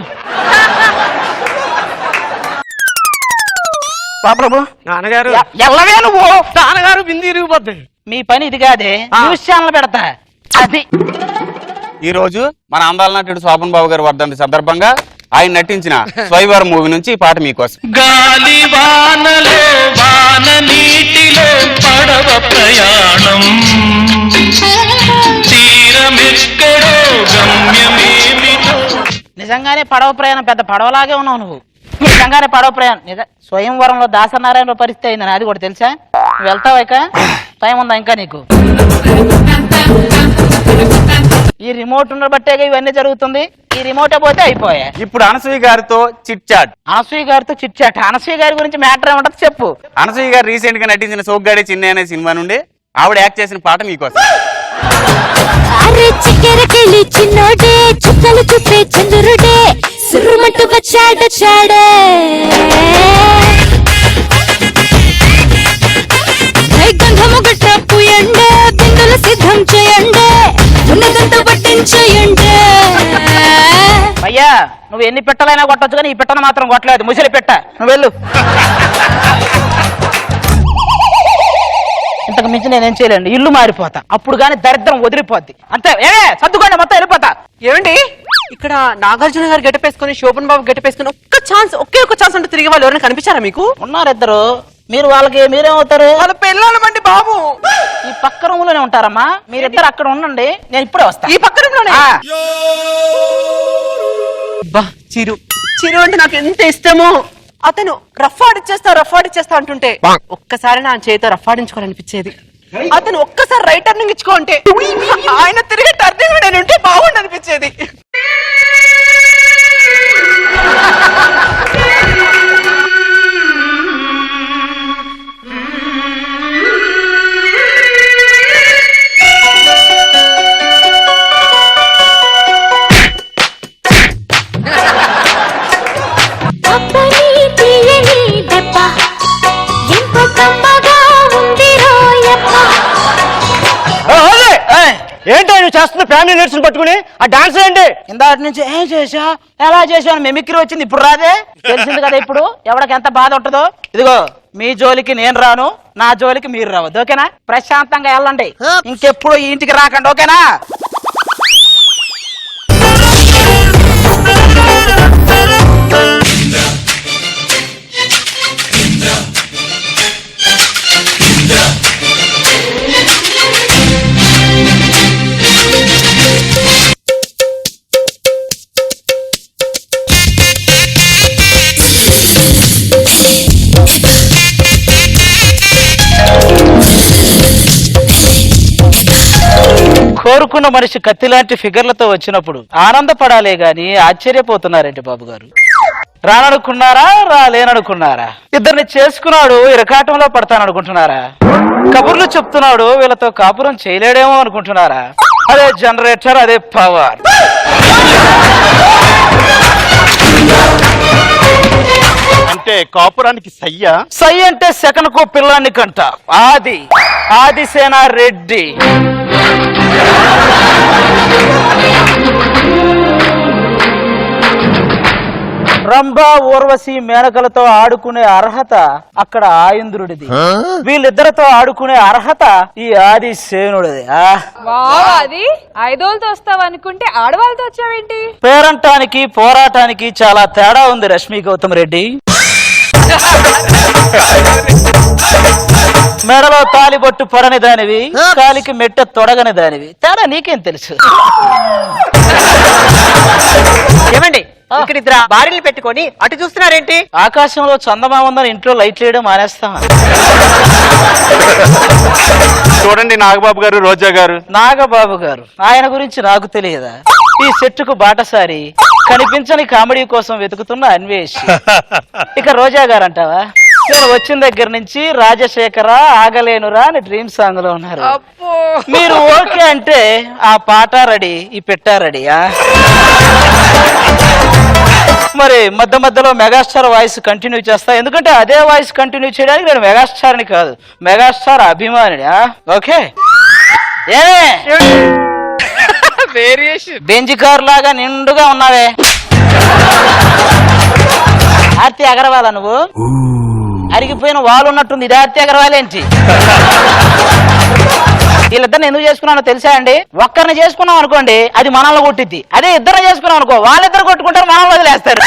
బాబు నాన్నగారు ఎల్లవే నువ్వు. నాన్నగారు బింది ఇరిగిపోద్ది. మీ పని ఇది కాదే, న్యూస్ ఛానల్ పెడతా. అది ఈ రోజు మన అందాల నటుడు శోభన్ బాబు గారు వర్ధంతి సందర్భంగా ఆయన నటించిన స్వైవర్ మూవీ నుంచి ఈ పాట మీకోసం. గాలి వానలో వాన నీటిలో పడవ ప్రయాణం, తీరమెక్కడో గమ్యమేమిటో. నిజంగానే పడవ ప్రయాణం, పెద్ద పడవలాగే ఉన్నావు నువ్వు. నిజంగానే పడవ ప్రయాణం. స్వయంవరంలో దాసనారాయణ పరిస్థితి అయిందని అది కూడా తెలుసా? నువ్వు వెళ్తావా? ఇక టైం ఉందా ఇంకా నీకు? ఈ రిమోట్ ఉండబట్టేగా ఇవన్నీ జరుగుతుంది. ఈ రిమోట్ పోతే అయిపోయా. ఇప్పుడు అనసూయ గారితో చిట్ చాట్. అనసూయ గారితో చిట్ చాట్. అనసూయ గారి గురించి మ్యాటర్ ఏమంటది చెప్పు. అనసూయ గారు రీసెంట్ గా నటించిన సోగ్గాడే చిన్న అనే సినిమా నుండి ఆవిడ యాక్ట్ చేసిన పాట మీకోసం. అరే చిక్కెరకెళ్ళి చిన్నోడే, చుక్కలు చూపే చంద్రుడే, సురుమంటూ వచ్చాడే. నువ్వు ఎన్ని పెట్టలైనా కొట్టొచ్చు కానీ ఈ పెట్టను మాత్రం కొట్టలేదు. ముసిలి పెట్ట, నువ్వు వెళ్ళు. ఇంతకు మించి నేనేం చేయలేండి, ఇల్లు మారిపోతా. అప్పుడు కానీ దరిద్రం వదిలిపోద్ది. అంతే, సర్దుకోండి, మొత్తం వెళ్ళిపోతా. ఏమండి ఇక్కడ నాగార్జున గారు గెటపేసుకొని శోభన్ బాబు గెటపేసుకొని ఒకే ఒక ఛాన్స్ అంటే తిరిగి వాళ్ళు ఎవరైనా కనిపించారా మీకు? ఉన్నారు ఇద్దరు. మీరు వాళ్ళకి మీరేమవుతారు? వాళ్ళ పిల్లలమండి బాబు. ఈ పక్క రూమ్ లోనే ఉంటారమ్మా. మీరిద్దరు అక్కడ ఉండండి, నేను ఇప్పుడే వస్తా. ఈ పక్క రూమ్ లోనే? చిరు చిరు అంటే నాకు ఎంత ఇష్టము. అతను రఫ్ ఆడిచ్చేస్తా అంటుంటే ఒక్కసారి నా చేతితో రఫ్ ఆడించుకోవాలనిపించేది. అతను ఒక్కసారి రైట్ టర్నింగ్ ఇచ్చుకో అంటే ఆయన తిరిగి టర్నింగ్ నేను ఉంటే బాగుండు అనిపించేది. ఏంటో నువ్వు చేస్తున్న ఫ్యామిలీ నేర్చుకుని పట్టుకుని ఆ డాన్స్ ఏంటి? ఇందాటి నుంచి ఏం చేసా ఎలా చేసావు మెమిక్రీ వచ్చింది, ఇప్పుడు రాదే. తెలిసింది కదా ఇప్పుడు ఎవరికి ఎంత బాధ ఉంటుందో. ఇదిగో మీ జోలికి నేను రాను, నా జోలికి మీరు రావద్దు, ఓకేనా? ప్రశాంతంగా వెళ్ళండి, ఇంకెప్పుడు ఈ ఇంటికి రాకండి, ఓకేనా? కోరుకున్న మనిషి కత్తిలాంటి ఫిగర్లతో వచ్చినప్పుడు ఆనందపడాలే గాని ఆశ్చర్యపోతున్నారేంటి బాబు గారు? రాననుకున్నారా, రాలేననుకున్నారా? ఇద్దరిని చేసుకున్నాడు ఇరకాటంలో పడతాననుకుంటున్నారా? కబుర్లు చెప్తున్నాడు వీళ్ళతో కాపురం చేయలేడేమో అనుకుంటున్నారా? అదే జనరేటర్, అదే పవర్. అంటే కాపురానికి సయ్యా? సై అంటే సెకండ్ కో పిల్లాన్ని కంట. ఆదిసేన రెడ్డి. రంభ ఊర్వశి మేనకలతో ఆడుకునే అర్హత అక్కడ ఆయంద్రుడిది. వీళ్ళిద్దరితో ఆడుకునే అర్హత ఈ ఆదిసేనుడిది. అది ఐదోళ్ళతో వస్తావు అనుకుంటే ఆడవాళ్ళతో వచ్చావేంటి? పేరంటానికి పోరాటానికి చాలా తేడా ఉంది రష్మి గౌతమ్ రెడ్డి. మెడలో తాలిబొట్టు పొడని దానివి, కాలికి మెట్ట తొడగని దానివి. తేడా నీకేం తెలుసు? ఏమండి ఇక్కడ ఇద్దరు భార్యలు పెట్టుకొని అటు చూస్తున్నారేంటి? ఆకాశంలో చందమా ఉందని ఇంట్లో లైట్లు వేయడం మానేస్తాం. చూడండి నాగబాబు గారు, రోజా గారు. నాగబాబు గారు ఆయన గురించి నాకు తెలియదా? ఈ సెట్టుకు బాటసారి, కనిపించని కామెడీ కోసం వెతుకుతున్న అన్వేషి. ఇక రోజా గారు అంటావా? నేను వచ్చిన దగ్గర నుంచి రాజశేఖర ఆగలేనురా అని డ్రీమ్ సాంగ్ లో ఉన్నారు. మీరు ఓకే అంటే ఆ పాట రెడీ, ఈ పెట్ట రెడీయా? మరి మధ్యలో మెగాస్టార్ వాయిస్ కంటిన్యూ చేస్తా, ఎందుకంటే అదే వాయిస్ కంటిన్యూ చేయడానికి నేను మెగాస్టార్ని కాదు, మెగాస్టార్ అభిమానిని. ఓకే, బెంజ్ కార్ లాగా నిండుగా ఉన్నావే. ఆర్తి అగర్వాలా నువ్వు? అరిగిపోయిన వాళ్ళు ఉన్నట్టుంది. ఇది ఆర్తి అగర్వాల్ ఏంటి? వీళ్ళిద్దరిని ఎందుకు చేసుకున్నానో తెలుసా అండి? ఒక్కరిని చేసుకున్నాం అనుకోండి అది మనల్ని కొట్టిద్ది. అదే ఇద్దరు చేసుకున్నాం అనుకో వాళ్ళిద్దరు కొట్టుకుంటారు, మనల్ని వదిలేస్తారు.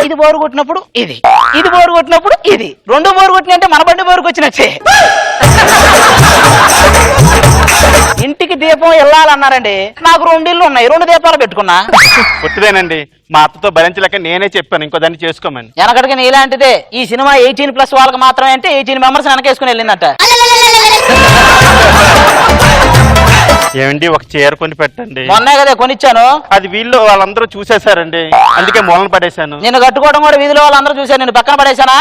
ఇది బోరు కొట్టినప్పుడు ఇది, ఇది బోరు కొట్టినప్పుడు ఇది, రెండు బోరు కొట్టినంటే మన బండి బోరుకు వచ్చినట్టే. ఇంటికి దీపం వెళ్ళాలన్నారండి, నాకు 2 ఇళ్ళు ఉన్నాయి, 2 దీపాలు పెట్టుకున్నా. పుట్టిదేనండి, మా అత్తతో భరించలేక నేనే చెప్పాను ఇంకో దాన్ని చేసుకోమని. వెనకటికి నీలాంటిదే. ఈ సినిమా 18+ వాళ్ళకి మాత్రమే అంటే 18 మెంబర్స్ వెనకేసుకుని వెళ్ళిందట. ఏమండి ఒక చీర కొని పెట్టండి. మొన్నే కదా కొనిచ్చాను. అది వీళ్ళు వాళ్ళందరూ చూసేశారండి, అందుకే మూలన పడేశాను. నేను కట్టుకోవడం కూడా వీధిలో వాళ్ళందరూ చూశాను, నేను పక్కన పడేశానా?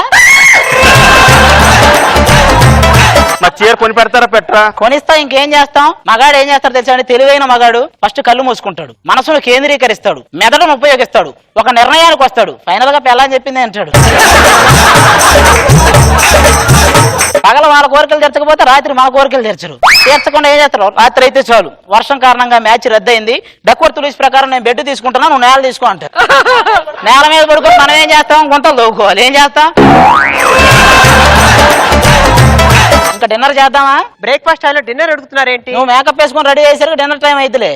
నా చీర కొని పెడతారా పెట్టరా? కొనిస్తా, ఇంకేం చేస్తాం. మగాడు ఏం చేస్తాడు తెలుసా అండి? తెలివైన మగాడు ఫస్ట్ కళ్ళు మూసుకుంటాడు, మనసును కేంద్రీకరిస్తాడు, మెదడును ఉపయోగిస్తాడు, ఒక నిర్ణయానికి వస్తాడు, ఫైనల్ గా పెళ్ళని చెప్పింది అంటాడు. పగల వాళ్ళ కోరికలు తీర్చకపోతే రాత్రి మన కోరికలు తీర్చరు. తీర్చకుండా ఏం చేస్తారు? రాత్రి అయితే చాలు, వర్షం కారణంగా మ్యాచ్ రద్దయింది, డక్వర్త్ లూయిస్ ప్రకారం నేను బెడ్ తీసుకుంటున్నా, నువ్వు నేల తీసుకో అంటారు. నేల మీద పడుకొని మనం ఏం చేస్తాం? గుంతలు దవ్వుకోవాలి. ఏం చేస్తాం? ఇంకా డిన్నర్ చేద్దామా? బ్రేక్ఫాస్ట్ టైంలో డిన్నర్ అడుగుతున్నారేంటి? నువ్వు మేకప్ వేసుకొని రెడీ అయ్యేసరికి డిన్నర్ టైం అయితేలే.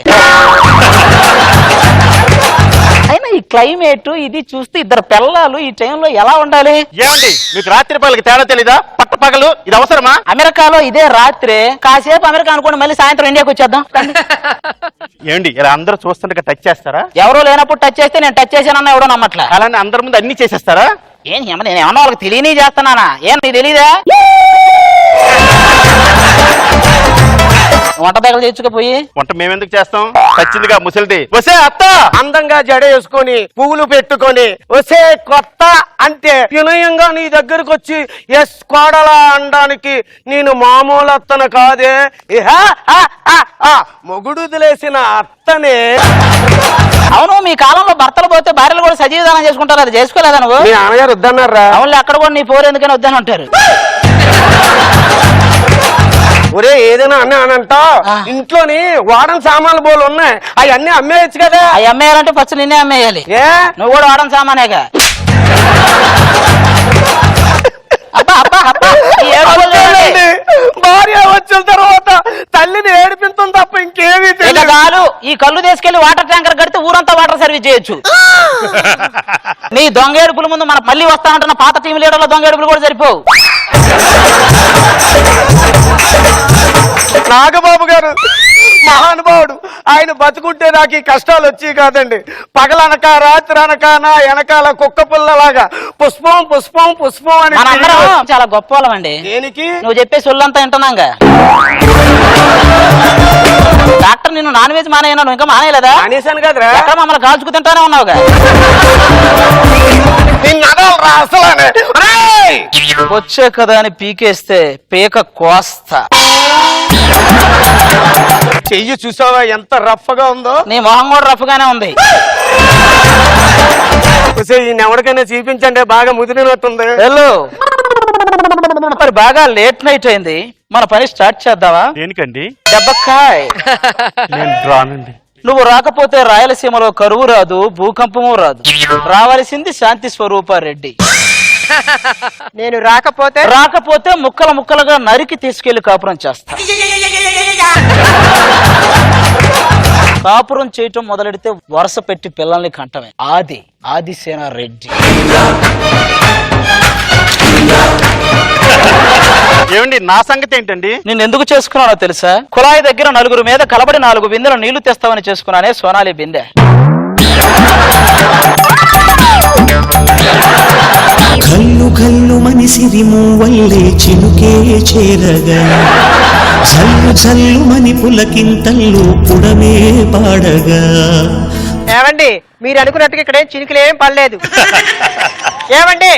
అయినా ఈ క్లైమేట్ ఇది చూస్తే ఇద్దరు పిల్లలు ఈ టైంలో ఎలా ఉండాలి? ఏమండి మీకు రాత్రి పగలకి తేడా తెలీదా? పట్ట పగలు ఇది అవసరమా? అమెరికాలో ఇదే రాత్రి, కాసేపు అమెరికా అనుకోండి, మళ్ళీ సాయంత్రం ఇండియాకి వచ్చేద్దాం. ఏమండి ఇలా అందరూ చూస్తుండగా టచ్ చేస్తారా? ఎవరో లేనప్పుడు టచ్ చేస్తే నేను టచ్ చేశానన్నా ఎవడో నమ్మట్లే. అలానే అందరి ముందు అన్ని చేసేస్తారా? ఏం నేను ఏమన్నా వాళ్ళకి తెలియని చేస్తున్నానా? ఏం నీకు తెలీదా? వంట దగ్గర తెచ్చుకుపోయి వంట మేమెందుకు చేస్తాం? వచ్చిందిగా ముసలిది. వసే అత్త అందంగా జడ వేసుకొని పువ్వులు పెట్టుకొని వసే కొత్త అంటే వినయంగా నీ దగ్గరకు వచ్చి ఎస్ కోడలా అనడానికి నేను మామూలు అత్తను కాదే, మొగుడు వదిలేసిన అత్తనే. అవును, మీ కాలంలో భర్తలు పోతే భార్యలు కూడా సజీవదానం చేసుకుంటారు, అది చేసుకోలేదా నువ్వు? మీ నాన్నగారు వద్దన్నారా? అవును, అక్కడ కూడా నీ పోరు ఎందుకని వద్దని ఉంటారు. ఒరే ఏదైనా అనంట ఇంట్లోని వాడని సామాన్లు బోలు ఉన్నాయి, అవన్నీ అమ్మేయచ్చు కదా. అవి అమ్మేయాలంటే ఫస్ట్ నిన్నే అమ్మేయాలి. ఏ నువ్వు కూడా వాడని సామానేగా. భార్య వచ్చిన తర్వాత తల్లిని ఏడిపించడం తప్ప ఇంకేమీ తెలియదు. చాలు, ఈ కళ్ళు తీసుకెళ్లి వాటర్ ట్యాంకర్ కడితే ఊరంతా వాటర్ సర్వీస్ చేయొచ్చు. నీ దొంగ ఏడుపుల ముందు మన మళ్ళీ వస్తానంటున్న పాత టీం లీడర్ల దొంగ ఏడుపులు కూడా సరిపోవు. నాగబాబు గారు మహానుభావుడు, ఆయన బతుకుంటే నాకు ఈ కష్టాలు వచ్చి కాదండి. పగలనక రాత్రి అనక నా వెనకాల కుక్క పుల్లలాగా పుష్పం పుష్పం పుష్పం అని. మనందరం చాలా గొప్ప వాళ్ళం అండి. దేనికి? నువ్వు చెప్పే సొల్లంతా వింటున్నాగా. డాక్టర్ నిన్ను నాన్ వెజ్ మానేయనా? నువ్వు ఇంకా మానేయలేదా? మానేశాను కదరా. ఎక్కడ మమ్మల్ని కాల్చుకు తింటానే ఉన్నావుగా. వచ్చే కదా అని పీకేస్తే పీక కోస్తా. చెయ్యి చూసావా ఎంత రఫ్ గా ఉందో? నీ మొహం కూడా రఫ్ గానే ఉంది. ఎవరికైనా చూపించండి, బాగా ముదిరినట్టుంది. హలో, మరి బాగా లేట్ నైట్ అయింది, మన పని స్టార్ట్ చేద్దామా? దేనికండి? దెబ్బకాయ్. నేను రానండి. నువ్వు రాకపోతే రాయలసీమలో కరువు రాదు, భూకంపము రాదు. రావాల్సింది శాంతి స్వరూపారెడ్డి. నేను రాకపోతే ముక్కలు ముక్కలుగా నరికి తీసుకెళ్లి కాపురం చేస్తా. కాపురం చేయటం మొదలెడితే వరుస పెట్టి పిల్లల్ని కంటమే. ఆదిసేన రెడ్డి. ఏమండి నా సంగతి ఏంటండి? నేను ఎందుకు చేసుకున్నానో తెలుసా? కుళాయి దగ్గర నలుగురు మీద కలబడి 4 బిందెలు నీళ్లు తెస్తావని చేసుకున్నానే సోనాలి బిందె. కల్లు కల్లు మనిసిరి మూవల్లే చినుకే చేరగా, చల్లు చల్లు మని పులకింతల్లు పుడమే పాడగా. ఏమండి మీరు అనుకున్నట్టుగా ఇక్కడ చినుకులేం పడలేదు. ఏమండి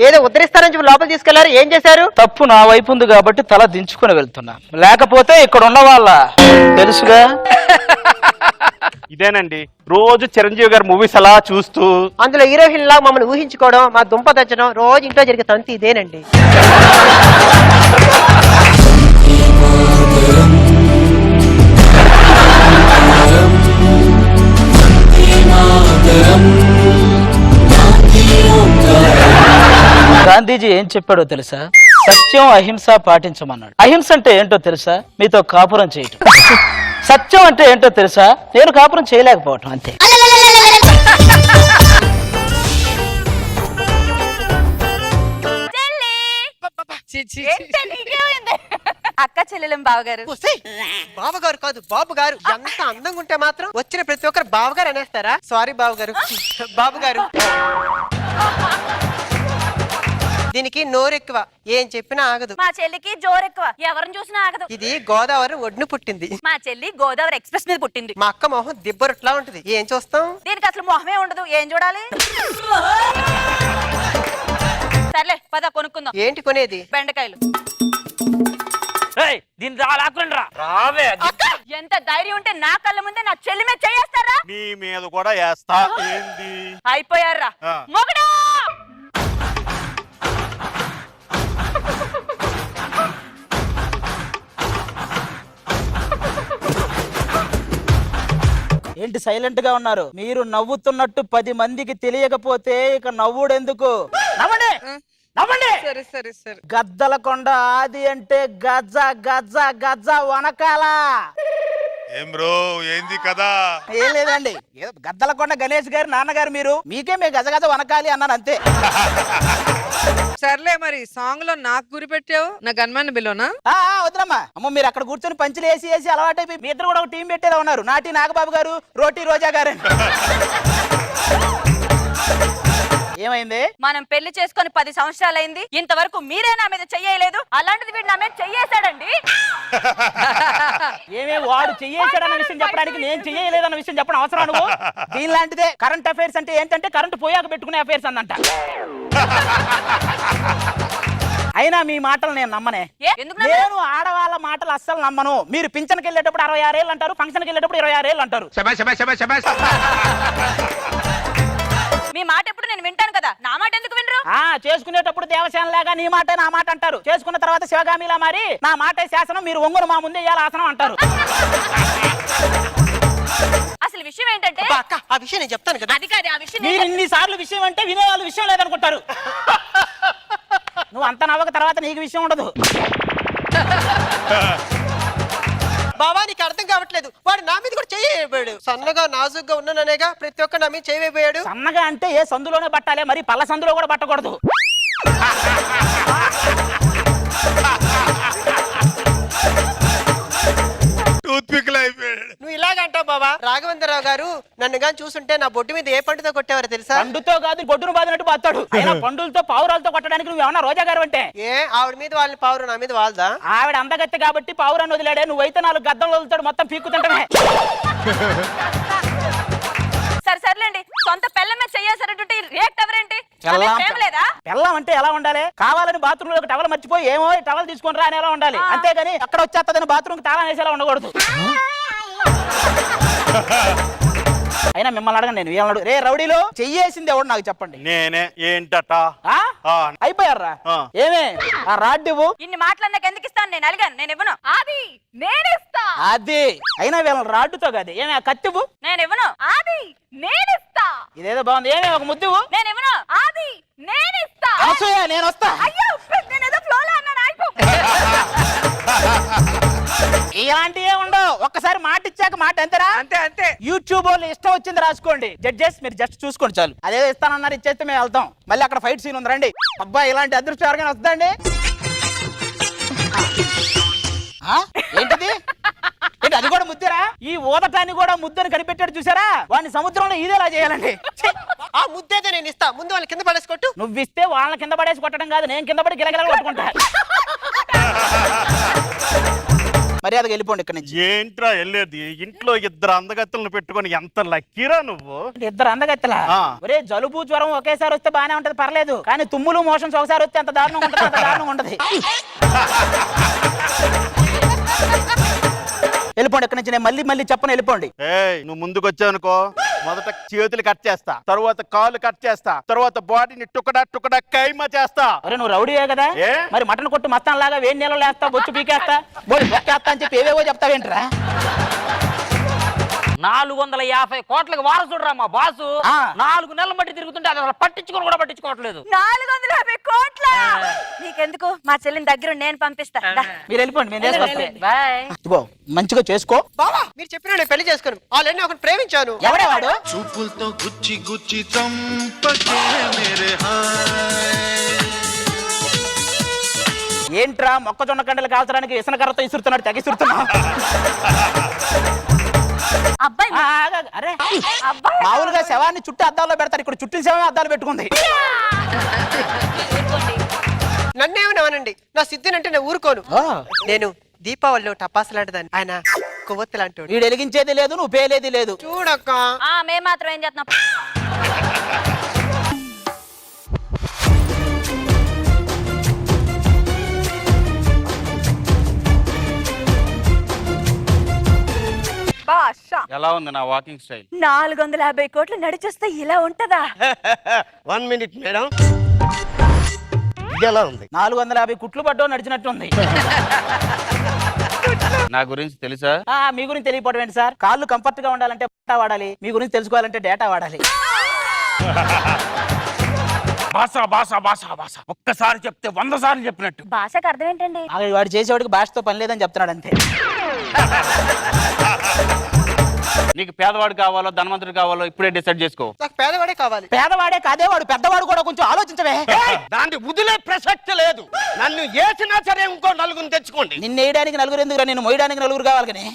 ఏదో ఉద్ధరిస్తారని లోపల తీసుకెళ్లారు, ఏం చేశారు? తప్పు నా వైపు ఉంది కాబట్టి తల దించుకుని వెళ్తున్నా, లేకపోతే ఇక్కడ ఉన్న వాళ్ళ తెలుసుగా. ఇదేనండి రోజు చిరంజీవి గారు మూవీస్ అలా చూస్తూ అందులో హీరోయిన్ లా మమ్మల్ని ఊహించుకోవడం, మా దుంప తెచ్చడం రోజు ఇంట్లో జరిగే తంతి ఇదేనండి. గాంధీజీ ఏం చెప్పాడో తెలుసా? సత్యం అహింస పాటించమన్నాడు. అహింస అంటే ఏంటో తెలుసా? మీతో కాపురం చేయటం. సత్యం అంటే ఏంటో తెలుసా? నేను కాపురం చేయలేకపోవటం, అంతే. అక్క చెల్లెలం బావగారు. బావగారు కాదు బాబు గారు. ఎంత అందంగా ఉంటే మాత్రం వచ్చిన ప్రతి ఒక్కరు బావగారు అనేస్తారా? సారీ బావగారు. బాబు గారు. దీనికి నోరెక్కువ, ఏం చెప్పినా ఆగదు. మా చెల్లికి జోరెక్కువ, ఎవరిని చూసినా ఆగదు. ఇది గోదావరి ఒడ్డును పుట్టింది. మా చెల్లి గోదావరి ఎక్స్ప్రెస్ మీద పుట్టింది. మా అక్క మొహం దిబ్బరొట్లా ఉంటది, ఏం చూస్తాం? దీనికి అసలు మొహమే ఉండదు, ఏం చూడాలి? సర్లే పద కొనుక్కుందాం. ఏంటి కొనేది? బెండకాయలు. దీన్ని లాక్కుని రా రావే ఎంత ధైర్యం ఉంటే నా కళ్ళ ముందే నా చెల్లి మీద చేస్తారా? నీ మీద కూడా వేస్తా. ఏంది అయిపోయారా ఆ. మొగడా? ఏంటి సైలెంట్ గా ఉన్నారు? మీరు నవ్వుతున్నట్టు 10 మందికి తెలియకపోతే ఇక నవ్వుడెందుకు? నవ్వండి నవ్వండి. సరే సరే సరే. గద్దలకొండ ఆది అంటే గజ్జ గజ్జ గజ్జ వనకాల. ఏం బ్రో ఏంది కదా? ఏం లేదండి, ఏదో గద్దలకొండ గణేష్ గారు నాన్నగారు మీరు, మీకే మీ గజ గజ వనకాలి అన్నాను అంతే. సర్లే మరి సాంగ్ లో నాకు గురి పెట్టావు, నా గన్మన్ బిలోనా? వద్దురమ్మా. అమ్మ మీరు అక్కడ కూర్చొని పంచులు వేసి వేసి అలవాటైపోయి మీ ఇద్దరు కూడా ఒక టీం పెట్టేలా ఉన్నారు. నాటి నాగబాబు గారు, రోటీ రోజా గారు. ఏమైంది? మనం పెళ్లి చేసుకొని 10 సంవత్సరాలైంది, ఇంతవరకు మీరే నా మీద చెయ్యలేదు, అలాంటిది వీడు నా మీద చెయ్యేశాడండి. ఏమే వాడు చెయ్యేశాడన్న విషయం చెప్పడానికి నేను చెయ్యలేదన్న విషయం చెప్పడం అవసరం నువ్వు? దీనిలాంటిదే కరెంట్ అఫైర్స్ అంటే ఏంటంటే కరెంట్ పోయాక పెట్టుకునే అఫైర్స్ అందంట. అయినా మీ మాటలు నేను నమ్మనే. ఎందుకు నమ్మరు? నేను ఆడవాళ్ళ మాటలు అస్సలు నమ్మను. మీరు పింఛన్కి వెళ్ళేటప్పుడు 66 ఏళ్ళు అంటారు, ఫంక్షన్కి వెళ్ళేటప్పుడు 26 ఏళ్ళు అంటారు. మీ మాట ఎప్పుడు నేను వింటాను కదా, నా మాట ఎందుకు వినరు? చేసుకునేటప్పుడు దేవసేన లాగా నీ మాట నా మాట అంటారు, చేసుకున్న తర్వాత శివగామిలా మారి నా మాటే శాసనం, మీరు ఒంగురు మా ముందే ఇయ్యాలి ఆసనం అంటారు. అసలు విషయం ఏంటంటే అక్క ఆ విషయం నేను చెప్తాను కదా. అది కాదు, ఆ విషయం మీరు ఇన్ని సార్లు విషయం అంటే వినే వాళ్ళు విషయం లేదనుకుంటారు. నువ్వు అంత నవ్వక తర్వాత నీకు విషయం ఉండదు. బాబా నీకు అర్థం కావట్లేదు, వాడు నా మీద కూడా చేయబోయాడు. సన్నగా నాజుగ్గా ఉన్నాననేగా ప్రతి ఒక్క నా మీద చేయబోయాడు. సన్నగా అంటే ఏ సందులోనే పట్టాలి, మరి పల్ల సందులో కూడా పట్టకూడదు. నువ్వు ఇలాగంటావు బాబా. రాఘవేంద్రరావు గారు నన్ను గాని చూసుంటే నా బొడ్డు మీద ఏ పండుతో కొట్టేవారు తెలుసా? పండుతో కాదు బొడ్డును బాదినట్టు బాతాడు. అయినా పండులతో పావురాలతో కొట్టడానికి నువ్వు ఏమన్నా రోజా గారు అంటే? ఏ ఆవిడ మీద వాళ్ళని పావురు నా మీద వాళ్ళదా? ఆవిడ అందగత్తె కాబట్టి పావురాన్ని వదిలాడే, నువ్వైతే 4 గద్దలు వదులుతాడు మొత్తం పీక్కుతుంటమే. సరే సర్లేండి, సొంత పెళ్ళ మీద చెయ్యేసారంటే రియాక్ట్ ఎవరేంటి? లేదా? పెళ్ళం అంటే ఎలా ఉండాలి? కావాలని బాత్రూమ్ లో టవల్ మర్చిపోయి ఏమో టవల్ తీసుకొని రా అని ఎలా ఉండాలి, అంతేగాని అక్కడ వచ్చేస్తుందని బాత్రూమ్ కి తాళం వేసేలా ఉండకూడదు. అయినా మిమ్మల్ని అడగండి, నేను ఏమన్నాడు? రే రౌడీలో చెయ్యేసింది ఎవడు నాకు చెప్పండి. నేనే. ఏంటట? అయిపోయారా? ఏమే ఆ రాడ్డివు? ఇన్ని మాట్లాడినాక ఎందుకు ఇస్తాను? నేను అలిగాను, నేను ఇవ్వను. అది నేనిస్తా. అది అయినా వీళ్ళ రాడ్డుతో కాదు. ఏమే ఆ కత్తివు? నేను ఇవ్వను. అది నేనిస్తా. ఇదేదో బాగుంది. ఏమే ఒక ముద్దువు? నేను ఇవ్వను. అది నేనిస్తా. నేను వస్తా. అయ్యో నేనేదో ఫ్లోలో అన్నాను, ఆగిపో. ఇలాంటివే ఉండవు. ఒక్కసారి మాట ఇచ్చాక మాట అంతేరా? అంతే అంతే. యూట్యూబ్ వాళ్ళు ఇష్టం వచ్చింది రాసుకోండి. జడ్జెస్ మీరు జస్ట్ చూసుకోండి చాలు. అదే ఇస్తానన్నారు, ఇచ్చేస్తే మేము వెళ్తాం. మళ్ళీ అక్కడ ఫైట్ సీన్ ఉంది, రండి. అబ్బా ఇలాంటి అదృష్టం ఎవరికైనా వస్తుందండి? ఏంటిది? ఏంటి అది కూడా ముద్దరా? ఈ ఊదటాన్ని కూడా ముద్దని కనిపెట్టాడు చూసారా? వాడిని సముద్రంలో ఇదేలా చేయాలండి. ఆ ముద్దేదో నేను ఇస్తా, ముందు వాళ్ళ కింద పడేసి కొట్టు. నువ్వు ఇస్తే వాళ్ళని కింద పడేసి కొట్టడం కాదు, నేను కింద పడి గిలగిల కొట్టుకుంటా. మర్యాదగా వెళ్ళిపోండి ఇక్కడ నుంచి. ఏంట్రా వెళ్ళేది? ఇంట్లో 2 అందగత్తెలను పెట్టుకొని ఎంత లక్కీరా నువ్వు. 2 అందగత్తెలా? ఒరే జలుబు జ్వరం ఒకేసారి వస్తే బానే ఉంటది, పర్లేదు. కానీ తుమ్ములు మోషన్స్ ఒకసారి వస్తే ఎంత దారుణంగా ఉంటది, అంత దారుణంగా ఉంటది. వెళ్ళిపోండి ఇక్కడ నుంచి. నేను మళ్ళీ చెప్పను, వెళ్ళిపోండి. నువ్వు ముందుకు వచ్చావనుకో, మొదట చేతులు కట్ చేస్తా, తర్వాత కాళ్ళు కట్ చేస్తా, తర్వాత బాడీని టుకడా కైమా చేస్తా. అరే నువ్వు రౌడీయే కదా, మరి మటన్ కొట్టు మస్తాన్ లాగా వేడి నీళ్ళు వేస్తా, బొచ్చు పీకేస్తా, బొక్కేస్తా అని చెప్పి ఏవేవో చెప్తావేంట్రా? 450 కోట్లకి వారసుడురా మా బాసు. 4 నెలల మట్టి తిరుగుతుంటే అది అసలు పట్టించుకోవట్లేదు. 450 కోట్ల నీకెందుకు? మా చెల్లిని దగ్గర నేను పంపిస్తా. మీరు వెళ్ళిపోండి, మంచిగా చేసుకో. బావా మీరు చెప్పిన నేను పెళ్లి చేసుకోను, ఆల్రెడీ ఒకరిని ప్రేమించాను. ఎవడే వాడు? చూపులతో గుచ్చి గుచ్చి చంపకే మేరే హాయ్. ఏంట్రా మొక్కజొన్న కండలు కాల్చడానికి విసనకర్రతో ఇసురుతున్నాడు, తెగిసురుతున్నా. అబ్బాయి అరే మామూలుగా శవాన్ని చుట్టూ అద్దాల్లో పెడతారు, ఇక్కడ చుట్టూ శవమే అద్దాలు పెట్టుకుంది. నన్నేమన్నానండి, నా సిద్ధినంటే నేను ఊరుకోను. నేను దీపావళిలో టపాసు లాంటిదాన్ని, ఆయన కొవ్వొత్తి లాంటి. వీడు వెలిగించేది లేదు, నువ్వు పేలేది లేదు. చూడక్క మేము మాత్రం ఏం చేస్తున్నాం? భాష ఎలా ఉంది నా వాకింగ్ స్టైల్? 450 కోట్లు నడిచేస్తే ఇలా ఉంటదా? 1 మినిట్ మేడం, ఇది ఎలా ఉంది? 450 కుట్లు పడ్డో నడిచినట్టుంది. నా గురించి తెలుసా? మీ గురించి తెలియపోవడం ఏంటి సార్? కాళ్ళు కంఫర్ట్ గా ఉండాలంటే డేటా వాడాలి, మీ గురించి తెలుసుకోవాలంటే డేటా వాడాలి. భాష భాష భాష భాష ఒక్కసారి చెప్తే 100 సార్లు చెప్పినట్టు. భాషకు అర్థం ఏంటండి? వాడు చేసేవాడికి భాషతో పని లేదని చెప్తున్నాడు అంతే. నీకు పేదవాడు కావాలో ధనవంతుడు కావాలో ఇప్పుడే డిసైడ్ చేసుకో. నాకు పేదవాడే కావాలి. పేదవాడే కాదే, వాడు పెద్దవాడు కూడా కొంచెం ఆలోచించవే. దాన్ని వదిలే ప్రసక్తి లేదు. నన్ను ఏసినా సరే ఇంకో నలుగురిని తెచ్చుకోండి. నిన్ను వేయడానికి నలుగురు ఎందుకురా, నేను మోయడానికి నలుగురు కావాలి కానీ.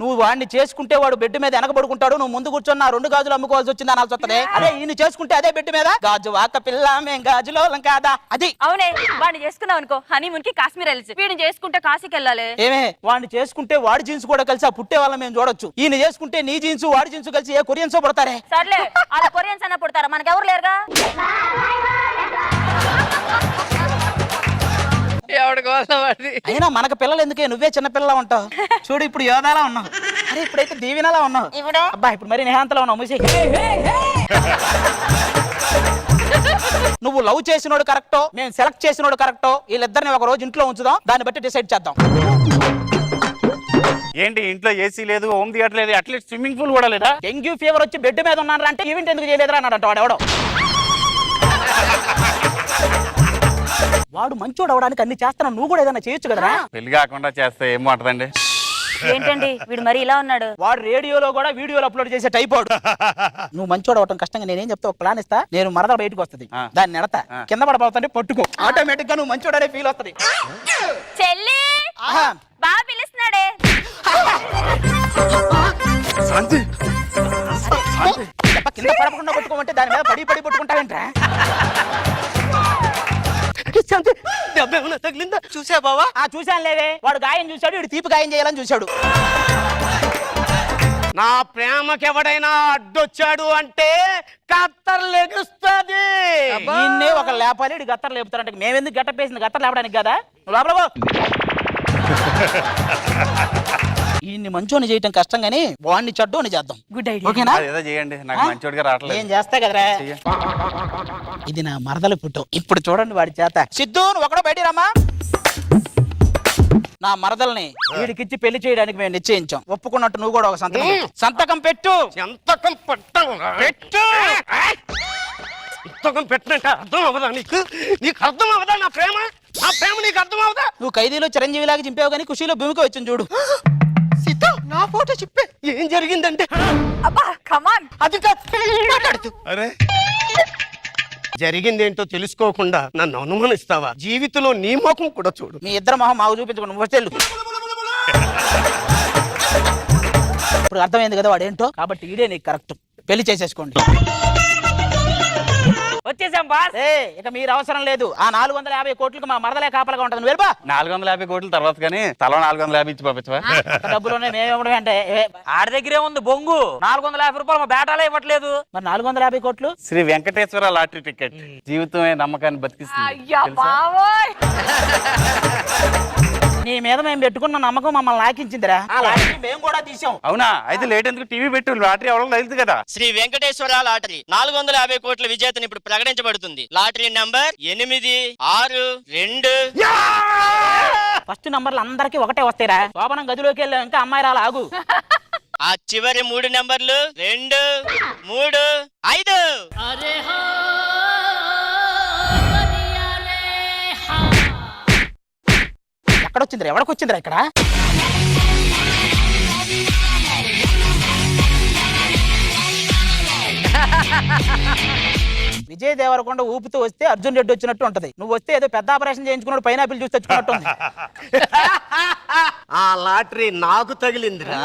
నువ్వు వాడిని చేసుకుంటే వాడు బెడ్ మీద వెనకబడుకుంటాడు, నువ్వు ముందు కూర్చొని 2 గాజులు అమ్ముకోవాల్సి వచ్చింది అనాల్సి వస్తుంది. అదే ఈయన చేసుకుంటే అదే బెడ్ మీద గాజు వాక పిల్ల మేం గాజులోలం కాదా అది. అవునే, వాడిని చేసుకున్నావు అనుకో హనీమూన్ కి కాశ్మీర్ వెళ్ళి, వీడిని చేసుకుంటే కాశీకి వెళ్ళాలి. ఏమే, వాడిని చేసుకుంటే వాడి జీన్స్ కూడా కలిసి ఆ పుట్టే వాళ్ళ మేము చూడొచ్చు. ఈయన చేసుకుంటే నీ జీన్స్ వాడి జీన్స్ కలిసి ఏ కొరియన్సో పడతారే. సర్లే, అలా కొరియన్స్ అన్న పుడతారా? మనకెవరు లేరుగా. అయినా మనకు పిల్లలు ఎందుకే, నువ్వే చిన్న పిల్లలా ఉంటావు. చూడు ఇప్పుడు యోధాలా ఉన్నావు, అరే ఇప్పుడైతే దీవెనలా ఉన్నావు. అబ్బా ఇప్పుడు మరి నిహాంతలా ఉన్నావు. మూసి. నువ్వు లవ్ చేసినోడు కరెక్టో, మేము సెలెక్ట్ చేసినోడు కరెక్టో, వీళ్ళిద్దరిని ఒక రోజు ఇంట్లో ఉంచుదాం, దాన్ని బట్టి డిసైడ్ చేద్దాం. ఏంటి ఇంట్లో ఏసీ లేదు, హోమ్ థియేటర్ లేదు, అట్లీస్ట్ స్విమ్మింగ్ పూల్ కూడా లేదా? డెంగ్యూ ఫీవర్ వచ్చి బెడ్ మీద ఉన్నారా అంటే ఈవెంట్ ఎందుకు చేయలేదురా అన్నాడంట వాడు. ఎవడో వాడు మంచోడు అవడానికి అన్ని చేస్తున్నావు, నువ్వు కూడా ఏదైనా చేయొచ్చు కదరా. పెళ్లి కాకుండా చేస్తే ఏం మాటదండి? ఏంటండి వీడు మరి ఇలా ఉన్నాడు? వాడు రేడియోలో కూడా వీడియోలు అప్లోడ్ చేసే టైప్ వాడు. నువ్వు మంచోడు అవటం కష్టంగా నేనేం చెప్తా, ఒక ప్లాన్ ఇస్తా. నేను మరద బయటకు వస్తుంది, దాన్ని నెడతా, కింద పడబోతుంటే పట్టుకో, ఆటోమేటిక్ గా నువ్వు మంచోడు అనే ఫీల్ వస్తుంది. చెల్లి బాగా పిలుస్తున్నాడే. కింద పడకుండా కొట్టుకోమంటే దాని మీద పడి పడి పట్టుకుంటావేంట్రా? తగిలిందా? చూసా బావా? చూశాను లేవే, వాడు గాయం చూశాడు, వీడు తీపి గాయం చేయాలని చూశాడు. నా ప్రేమకి ఎవడైనా అడ్డొచ్చాడు అంటే కత్తర్ లెగుస్తుంది. నిన్నే ఒక లేపాలి, ఇటు గత్తర్ లేపుతారంటే మేమెందుకు గట్టపేసింది గత్తర్ లేపడానికి కదా. లోపల ఈయన్ని మంచోని చేయటం కష్టం గానీ వాడిని చెడ్డోని చేద్దాం. Good idea. ఓకేనా? ఏదో చేయండి, నాకు మంచోడిగా రావట్లేదు. ఏం చేస్తా కదరా. ఇది నా మరదల పుట్టు. ఇప్పుడు చూడండి వాడి చేత. సిద్ధు నువ్వు ఒకడో బయట రామా. నా మరదల్ని వీడికిచ్చి పెళ్లి చేయడానికి మేము నిశ్చయించాం. ఒప్పుకున్నట్టు నువ్వు కూడా ఒక సంతకం పెట్టు. సంతకం పెట్టు. సంతకం పెట్టినట్టు అర్థం అవదా నీకు? నీకు అర్థం అవదా నా ప్రేమ? నా ప్రేమ నీకు అర్థం అవదా? నువ్వు ఖైదీలో చిరంజీవిలాగా చింపావు కానీ ఖుషీలో భూమికి వచ్చింది చూడు. సీత నా ఫోటో చెప్పే ఏం జరిగిందంటే అబ్బా కమాన్. అది కాదు, జరిగిందేంటో తెలుసుకోకుండా నన్ను అనుమానిస్తావా? జీవితంలో నీ ముఖం కూడా చూడు. మీ ఇద్దరు మొహం మాకు చూపించుకుని నువ్వు వస్తేళ్ళు. ఇప్పుడు అర్థమైంది కదా వాడేంటో. కాబట్టి ఈడే నీకు కరెక్ట్, పెళ్లి చేసేసుకోండి. వచ్చేసాం బాస్. ఇక మీరు అవసరం లేదు. ఆ 450 కోట్లకు మా మరదలే కాపలగా ఉంటుంది. నువ్వు వెళ్ళిపో. 450 కోట్ల తర్వాత కానీ తల 450 ఇచ్చి పంపించవా? డబ్బులోనే మేమివ్వడం అంటే ఆడి దగ్గరే ఉంది బొంగు. 450 రూపాయలు మా బేటాలే ఇవ్వట్లేదు. మరి 450 కోట్లు శ్రీ వెంకటేశ్వర లాటరీ టికెట్. జీవితమే నమ్మకాన్ని బతికిస్తుంది. అయ్యా బావోయ్. నీ మీద మేము పెట్టుకున్న నమ్మకం మమ్మల్ని లాకించిందిరా. ఆ లాటరీ మేము కూడా తీసాం. అవునా? అయితే లేట్ ఎందుకు? టీవీ పెట్టు, లాటరీ అవడం తెలుసు కదా. శ్రీ వెంకటేశ్వర లాటరీ 450 కోట్ల విజేతను ఇప్పుడు ప్రకటించబడుతుంది. Lottery number 862. ఫస్ట్ నంబర్లు అందరికి ఒకటే వస్తాయిరా. శోభనం గదిలోకి వెళ్ళాం, ఇంకా అమ్మాయి రాలా, ఆగు. ఆ చివరి 3 నంబర్లు 2, 3, 5. ఎక్కడొచ్చిందిరా? ఎవడికొచ్చిందిరా ఇక్కడ? విజయ్ దేవరకొండ ఊపుతూ వస్తే అర్జున్ రెడ్డి వచ్చినట్టు ఉంటది. నువ్వు వస్తే ఏదో పెద్ద ఆపరేషన్ చేయించుకున్నాడు, పైనాపిల్ జ్యూస్ తెచ్చుకున్నట్టు ఉంది. ఆ లాటరీ నాకు తగిలిందిరా.